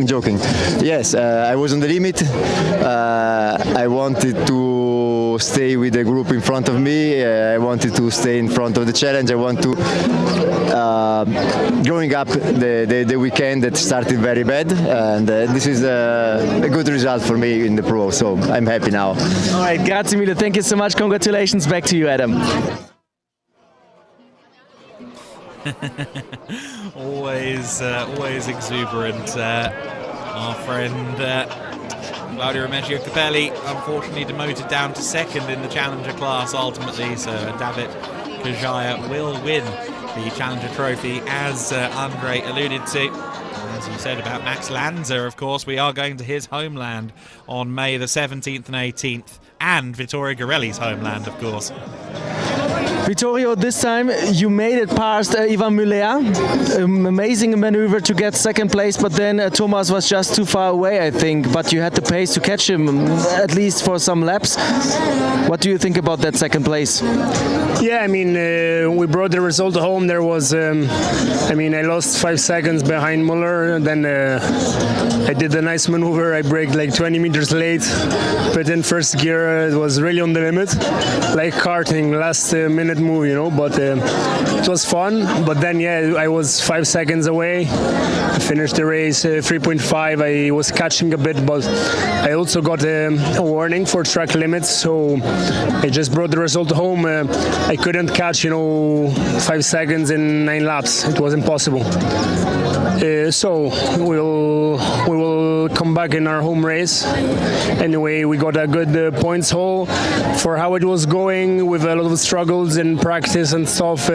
joking. Yes, I was on the limit. I wanted to stay with the group in front of me. I wanted to stay in front of the challenge. I want to. Growing up, the weekend that started very bad, and this is a good result for me in the Pro. So I'm happy now. All right, grazie mille. Thank you so much. Congratulations. Back to you, Adam. always exuberant. Our friend Claudio Remigio Capelli, unfortunately demoted down to second in the Challenger class ultimately, so David Kajaya will win the Challenger Trophy, as Andre alluded to. As you said about Max Lanza, of course, we are going to his homeland on May the 17th and 18th, and Vittorio Garelli's homeland, of course. Vittorio, this time you made it past Ivan Muller. Amazing maneuver to get second place, but then Thomas was just too far away, I think. But you had the pace to catch him, at least for some laps. What do you think about that second place? Yeah, I mean, we brought the result home. There was, I lost 5 seconds behind Muller. Then I did a nice maneuver. I braked like 20 meters late, but in first gear it was really on the limit, like karting, last minute move, but it was fun. But then, yeah, I was 5 seconds away. I finished the race 3.5. I was catching a bit, but I also got a warning for track limits, so I just brought the result home. I couldn't catch, 5 seconds in 9 laps. It was impossible. So we will come back in our home race. Anyway, we got a good points haul for how it was going, with a lot of struggles in practice and stuff.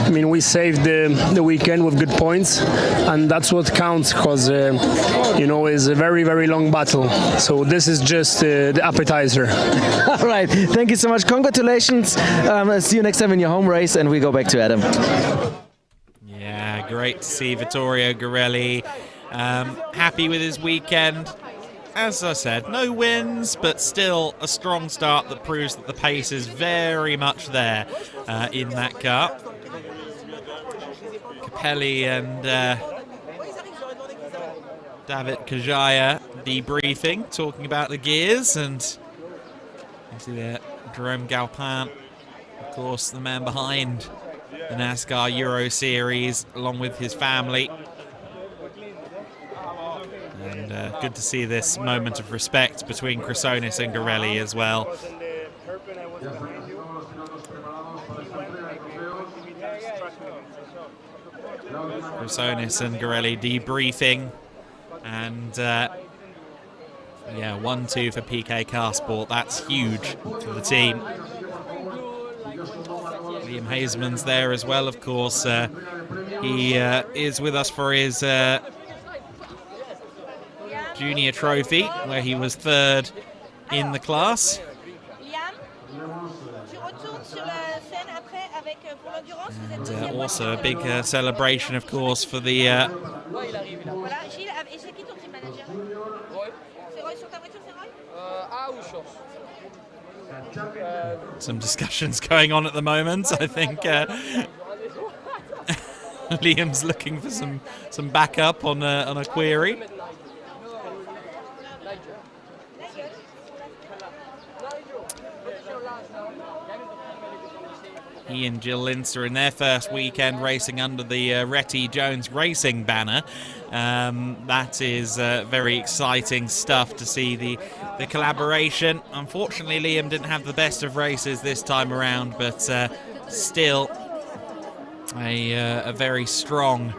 We saved the weekend with good points, and that's what counts, because it's a very, very long battle. So this is just the appetizer. All right, thank you so much. Congratulations. See you next time in your home race, and we go back to Adam. Yeah, great to see Vittorio Garelli. Happy with his weekend. As I said, no wins, but still a strong start that proves that the pace is very much there in that car. Capelli and David Kajaya debriefing, talking about the gears, and you see there Jerome Galpin, of course, the man behind the NASCAR Euro Series, along with his family. And good to see this moment of respect between Chrysonis and Garelli as well. Chrysonis and Garelli debriefing. And 1-2 for PK Carsport. That's huge for the team. Liam Hazeman's there as well, of course. He is with us for his junior trophy, where he was third in the class. And also a big celebration, of course, for the some discussions going on at the moment. I think Liam's looking for some backup on a query. He and Jill Linster in their first weekend racing under the Retty Jones Racing banner. That is very exciting stuff to see the collaboration. Unfortunately, Liam didn't have the best of races this time around, but still a very strong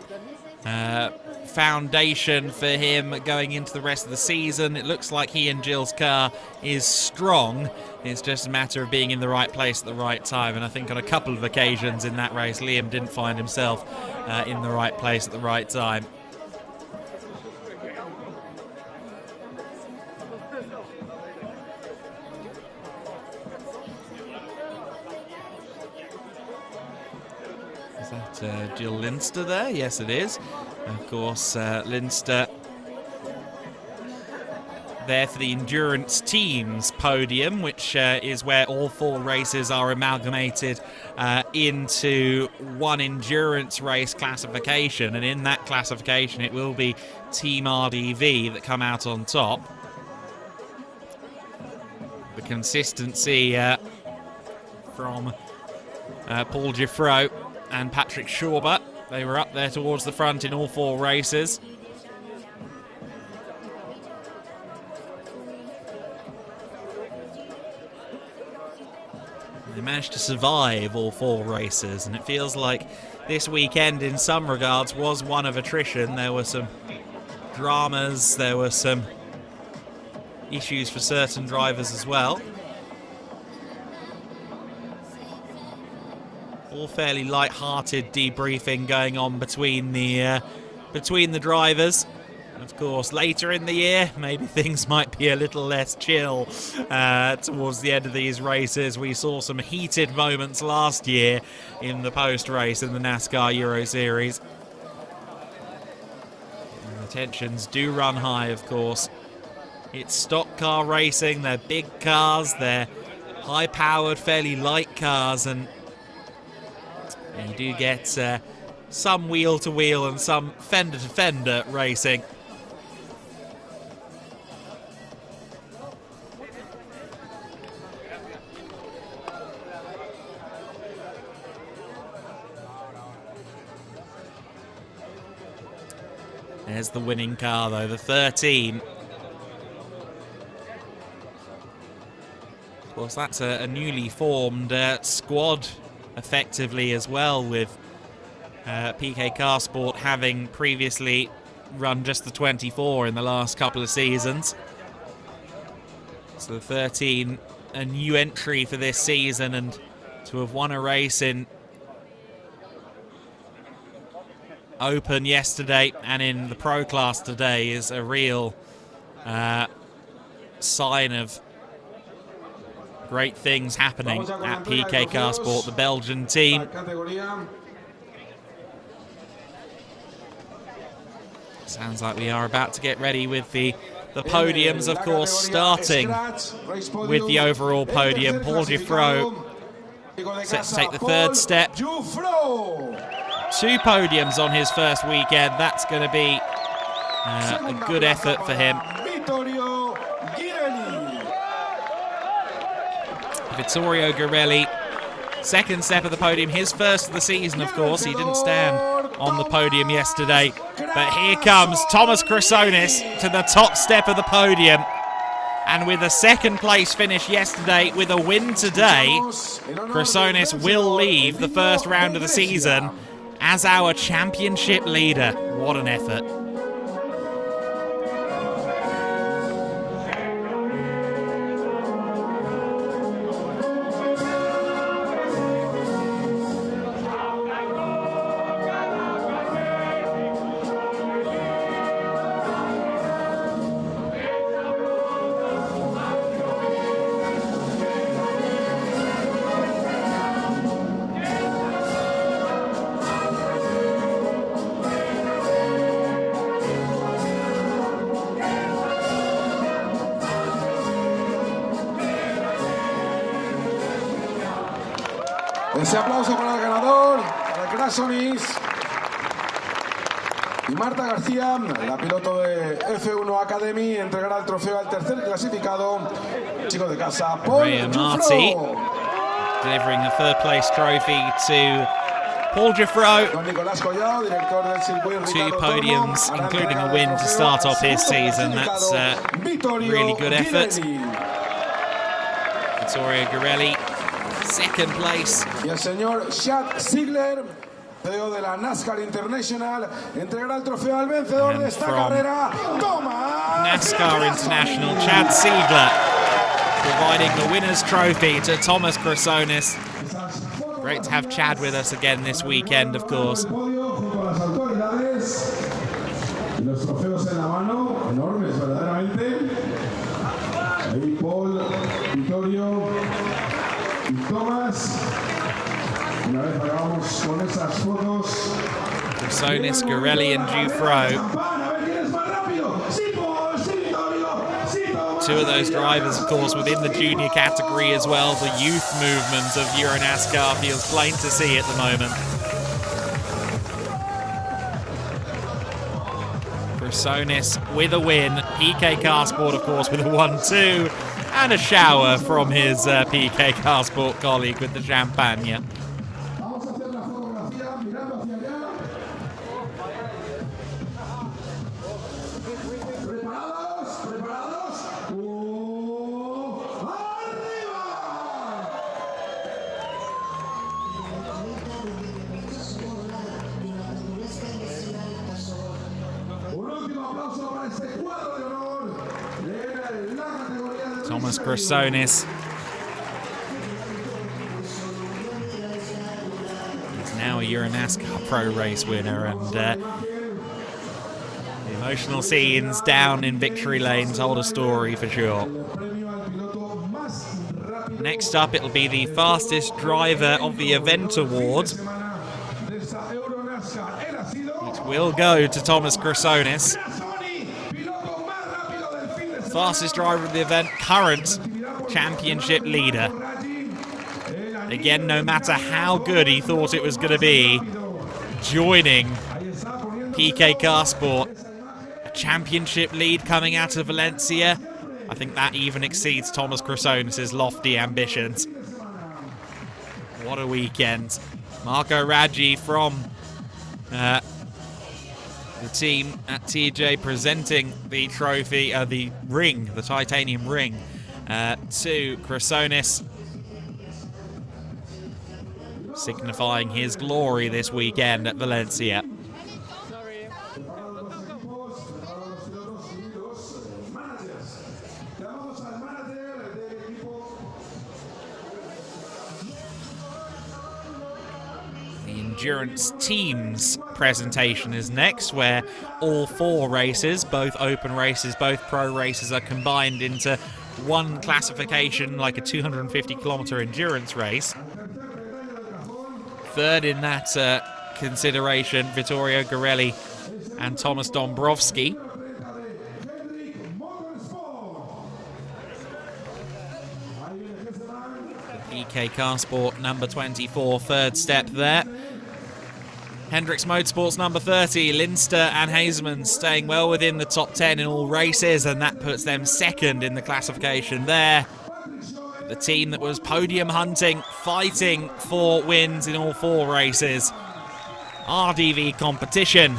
foundation for him going into the rest of the season. It looks like he and Jill's car is strong. It's just a matter of being in the right place at the right time, and I think on a couple of occasions in that race Liam didn't find himself in the right place at the right time. Is that Jill Linster there? Yes, it is. Of course, Linster there for the endurance teams podium, which is where all 4 races are amalgamated into one endurance race classification. And in that classification, it will be Team RDV that come out on top. The consistency from Paul Giffreau and Patrick Schauber. They were up there towards the front in all 4 races. They managed to survive all 4 races, and it feels like this weekend in some regards was one of attrition. There were some dramas, there were some issues for certain drivers as well. All fairly light-hearted debriefing going on between the drivers. Of course, later in the year, maybe things might be a little less chill towards the end of these races. We saw some heated moments last year in the post-race in the NASCAR Euro Series. And the tensions do run high, of course. It's stock car racing, they're big cars, they're high-powered, fairly light cars, and you do get some wheel-to-wheel and some fender-to-fender racing. There's the winning car, though, the 13. Of course, that's a newly formed squad, effectively, as well, with PK Carsport having previously run just the 24 in the last couple of seasons. So the 13, a new entry for this season, and to have won a race in Open yesterday and in the Pro Class today is a real sign of great things happening at PK Carsport, the Belgian team. Sounds like we are about to get ready with the podiums, of course, starting with the overall podium. Paul Giffreau set to take the 3rd step. 2 podiums on his first weekend. That's going to be a good effort for him. Vittorio Girelli, 2nd step of the podium, his first of the season, of course. He didn't stand on the podium yesterday, but here comes Thomas Chrysonis to the top step of the podium. And with a 2nd place finish yesterday, with a win today, Chrysonis will leave the first round of the season as our championship leader. What an effort. Ese aplauso para el ganador, para Chrysonis. Y Marta García, la piloto de F1 Academy, entregará el trofeo al 3er clasificado, chico de casa, Paul Giffreau. Delivering the 3rd place trophy to Paul Giffreau. 2 podiums, including a win to start off his season. That's really good effort. Vittorio Girelli, 2nd place. Y el señor Chad Ziegler, CEO de la NASCAR International, entregará el trofeo al vencedor de esta carrera, Thomas. NASCAR International, Chad Ziegler, providing the winner's trophy to Thomas Chrysonis. Great to have Chad with us again this weekend, of course. Los trofeos en la mano, enormes verdaderamente. Ahí Paul, Vittorio y Thomas. Una vez acabamos con esas fotos. Chrysonis, Girelli and Giffreau. A ver quién es más rápido. Sí, Paul, sí, Vittorio, sí, Thomas. Two of those drivers, of course, within the junior category as well. The youth movement of Euro NASCAR feels plain to see at the moment. Chrysonis with a win. PK Carsport, of course, with a 1-2. And a shower from his PK Carsport colleague with the champagne. Thomas Chrysonis. He's now a Euro NASCAR Pro Race winner, and the emotional scenes down in victory lane told a story for sure. Next up, it'll be the fastest driver of the event award, which will go to Thomas Chrysonis. Fastest driver of the event, current championship leader. Again, no matter how good he thought it was going to be, joining PK Carsport, a championship lead coming out of Valencia. I think that even exceeds Thomas Chrysonis' lofty ambitions. What a weekend. Marco Raggi from the team at TJ presenting the trophy, the ring, the titanium ring, to Chrysonis, signifying his glory this weekend at Valencia. Endurance teams presentation is next, where all four races, both open races, both pro races, are combined into one classification, like a 250-kilometer endurance race. Third in that consideration, Vittorio Garelli and Thomas Dombrovski. PK Carsport number 24, third step there. Hendricks Motorsports number 30, Linster and Hazeman staying well within the top 10 in all races, and that puts them second in the classification there. The team that was podium hunting, fighting for wins in all four races. RDV Competition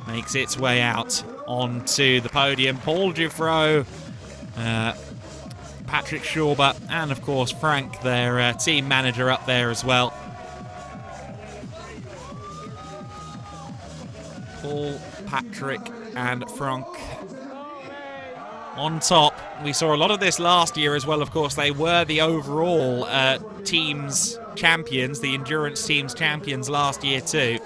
makes its way out onto the podium. Paul Giuffreau, Patrick Schauber, and of course Frank, their team manager, up there as well. Paul, Patrick, and Frank on top. We saw a lot of this last year as well, of course. They were the overall teams champions, the endurance teams champions last year too.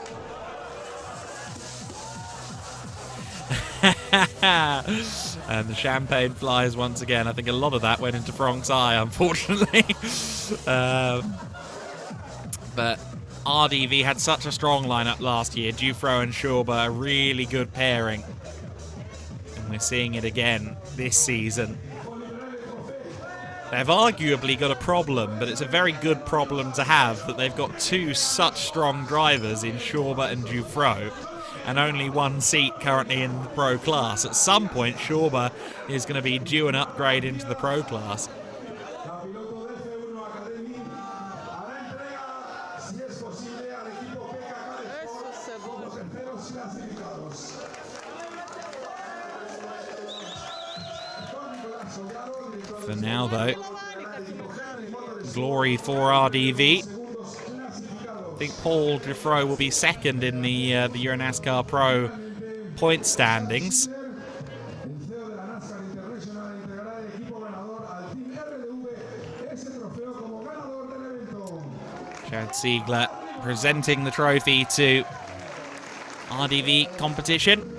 And the champagne flies once again. I think a lot of that went into Frank's eye, unfortunately. But RDV had such a strong lineup last year. Giuffreau and Schauber, a really good pairing. And we're seeing it again this season. They've arguably got a problem, but it's a very good problem to have, that they've got two such strong drivers in Schauber and Giuffreau, and only one seat currently in the pro class. At some point, Schauber is going to be due an upgrade into the pro class. For now, though, glory for RDV. I think Paul Giuffreau will be second in the Euro NASCAR Pro point standings. Chad Siegler presenting the trophy to RDV Competition.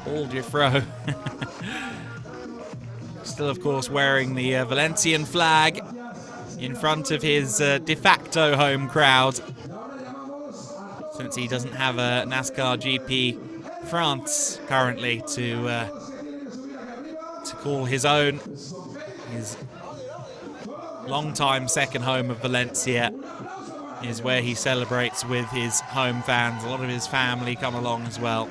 Paul Giffro. Still, of course, wearing the Valencian flag in front of his de facto home crowd, since he doesn't have a NASCAR GP France currently to call his own. His long-time second home of Valencia is where he celebrates with his home fans. A lot of his family come along as well.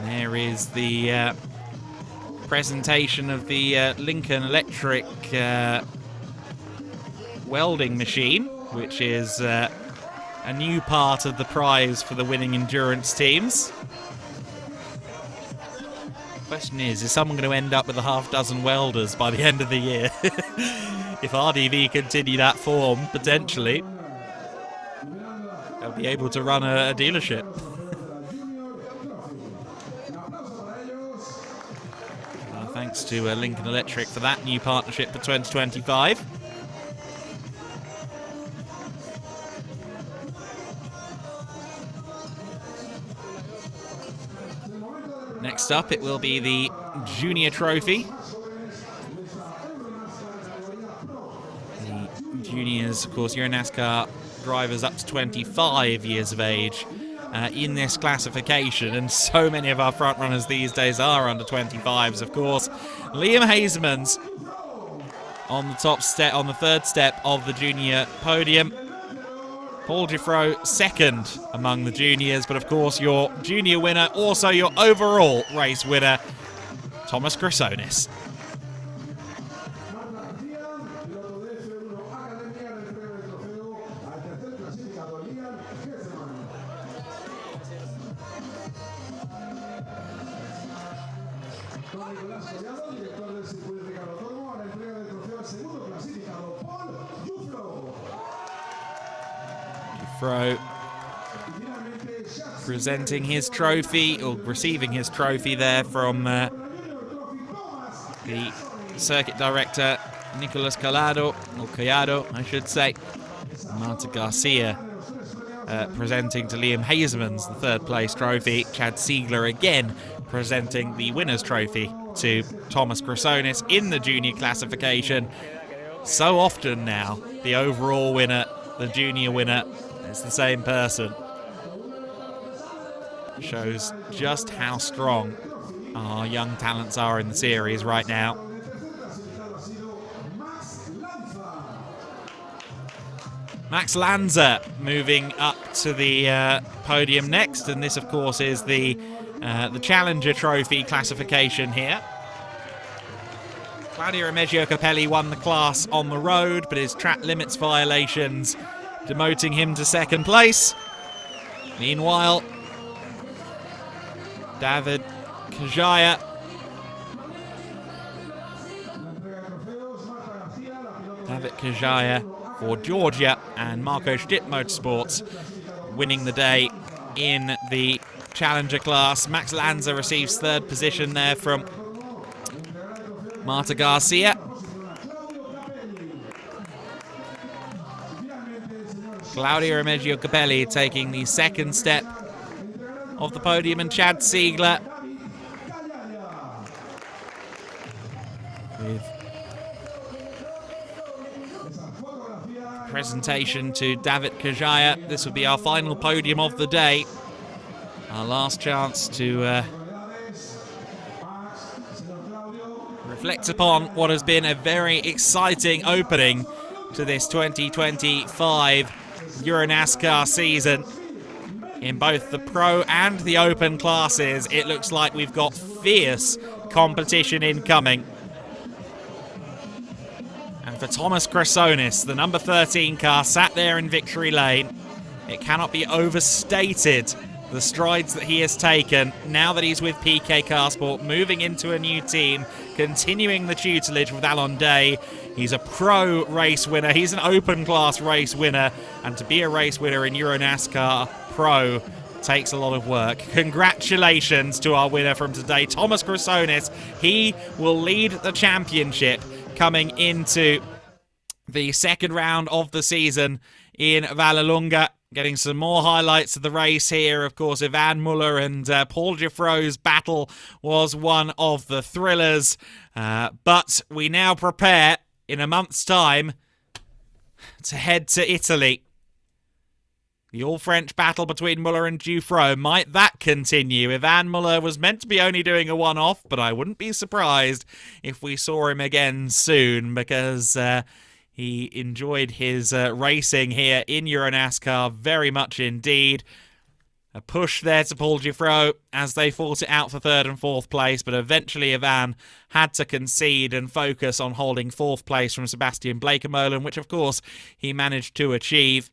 There is the presentation of the Lincoln Electric welding machine, which is a new part of the prize for the winning endurance teams. Question is someone going to end up with a half dozen welders by the end of the year? If RDV continue that form, potentially, they'll be able to run a dealership. Thanks to Lincoln Electric for that new partnership for 2025. Next up, it will be the Junior Trophy. The juniors, of course, Euro NASCAR drivers up to 25 years of age in this classification, and so many of our front runners these days are under 25s, of course. Liam Hasemans on the top step, on the third step of the junior podium. Paul Giffro second among the juniors, but of course your junior winner, also your overall race winner, Thomas Chrysonis. Giffro presenting his trophy, or receiving his trophy there from the circuit director Nicolas Collado, or Collado, I should say. Marta Garcia presenting to Liam Hasemans the third place trophy. Chad Siegler again presenting the winner's trophy to Thomas Chrysonis in the junior classification. So often now, the overall winner, the junior winner, it's the same person. Shows just how strong our young talents are in the series right now. Max Lanza moving up to the podium next, and this, of course, is the Challenger Trophy classification here. Claudio Remeggio Capelli won the class on the road, but his track limits violations demoting him to second place. Meanwhile, David Kajaya for Georgia, and Marco Stitt Motorsports winning the day in the Challenger class. Max Lanza receives third position there from Marta Garcia. Claudio Remeggio Capelli taking the second step of the podium, and Chad Siegler with presentation to David Kajaya. This will be our final podium of the day. Our last chance to reflect upon what has been a very exciting opening to this 2025 Euro NASCAR season. In both the Pro and the Open classes, it looks like we've got fierce competition incoming. And for Thomas Chrysonis, the number 13 car sat there in victory lane. It cannot be overstated the strides that he has taken now that he's with PK Carsport, moving into a new team, continuing the tutelage with Alon Day. He's a pro race winner. He's an open class race winner. And to be a race winner in Euro NASCAR Pro takes a lot of work. Congratulations to our winner from today, Thomas Chrysonis. He will lead the championship coming into the second round of the season in Vallelunga. Getting some more highlights of the race here. Of course, Ivan Muller and Paul Giffro's battle was one of the thrillers. But we now prepare in a month's time to head to Italy. The all-French battle between Muller and Giuffre, might that continue? Ivan Muller was meant to be only doing a one-off, but I wouldn't be surprised if we saw him again soon, because he enjoyed his racing here in Euro NASCAR very much indeed. A push there to Paul Giuffre as they fought it out for third and fourth place, but eventually Ivan had to concede and focus on holding fourth place from Sebastian Blakemolen, which of course he managed to achieve.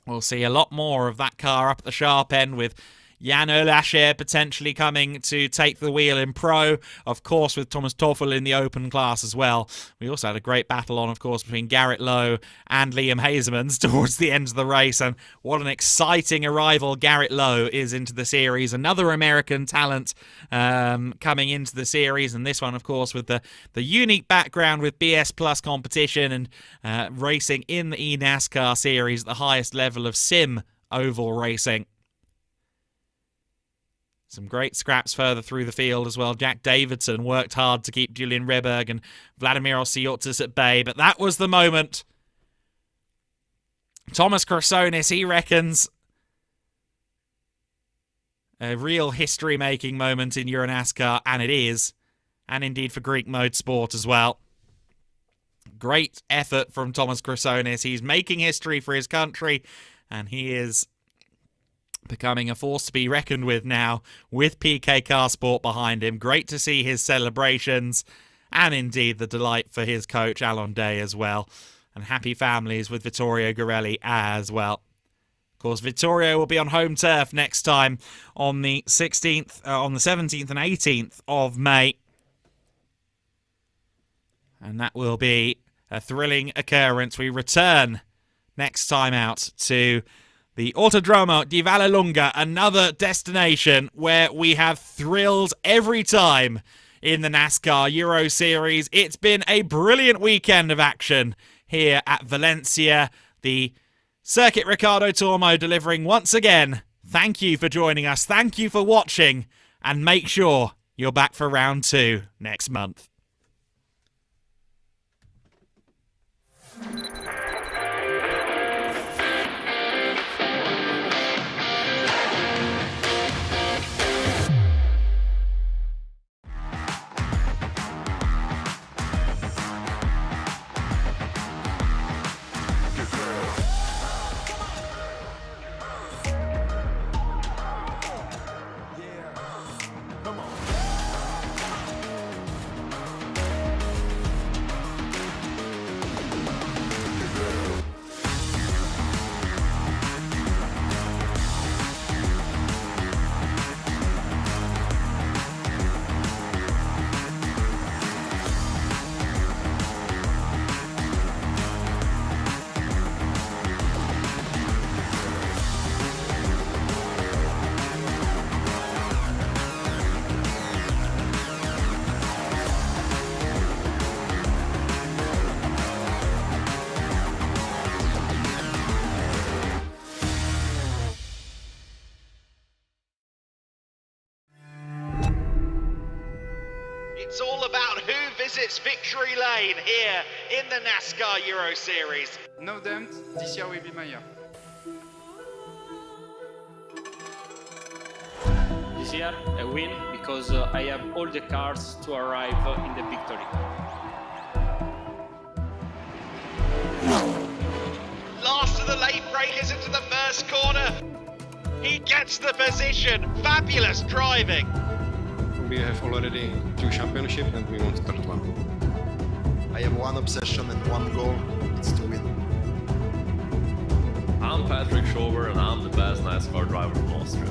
We'll see a lot more of that car up at the sharp end with Jan Olacher potentially coming to take the wheel in pro, of course with Thomas Toffel in the open class as well. We also had a great battle on, of course, between Garrett Lowe and Liam Hazemans towards the end of the race, and what an exciting arrival Garrett Lowe is into the series. Another American talent coming into the series, and this one, of course, with the unique background with BS Plus competition and racing in the eNASCAR series at the highest level of sim oval racing. Some great scraps further through the field as well. Jack Davidson worked hard to keep Julian Reberg and Vladimir Osiotsis at bay, but that was the moment. Thomas Chrysonis, he reckons, a real history-making moment in Euro NASCAR, and it is, and indeed for Greek Motorsport as well. Great effort from Thomas Chrysonis. He's making history for his country, and he is becoming a force to be reckoned with now with PK Carsport behind him. Great to see his celebrations and indeed the delight for his coach Alon Day as well. And happy families with Vittorio Gorelli as well. Of course, Vittorio will be on home turf next time on the 17th and 18th of May. And that will be a thrilling occurrence. We return next time out to the Autodromo di Vallelunga, another destination where we have thrills every time in the NASCAR Euro Series. It's been a brilliant weekend of action here at Valencia. The Circuit Ricardo Tormo delivering once again. Thank you for joining us. Thank you for watching. And make sure you're back for round 2 next month. It's all about who visits victory lane here in the NASCAR Euro Series. No doubt, this year will be my year. This year I win because I have all the cars to arrive in the victory. Last of the late breakers into the first corner. He gets the position. Fabulous driving. We have already 2 championships and we want to start one. I have one obsession and one goal, it's to win. I'm Patrick Schober and I'm the best NASCAR driver from Austria.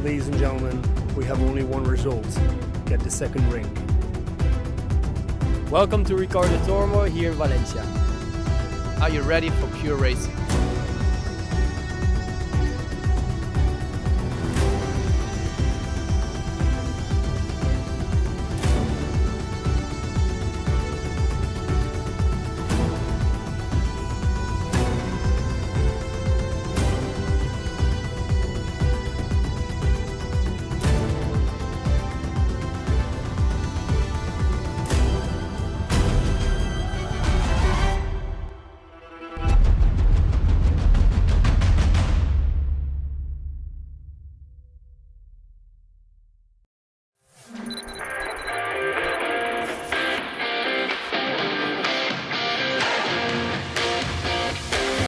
Ladies and gentlemen, we have only one result. Get the second ring. Welcome to Ricardo Tormo here in Valencia. Are you ready for pure racing?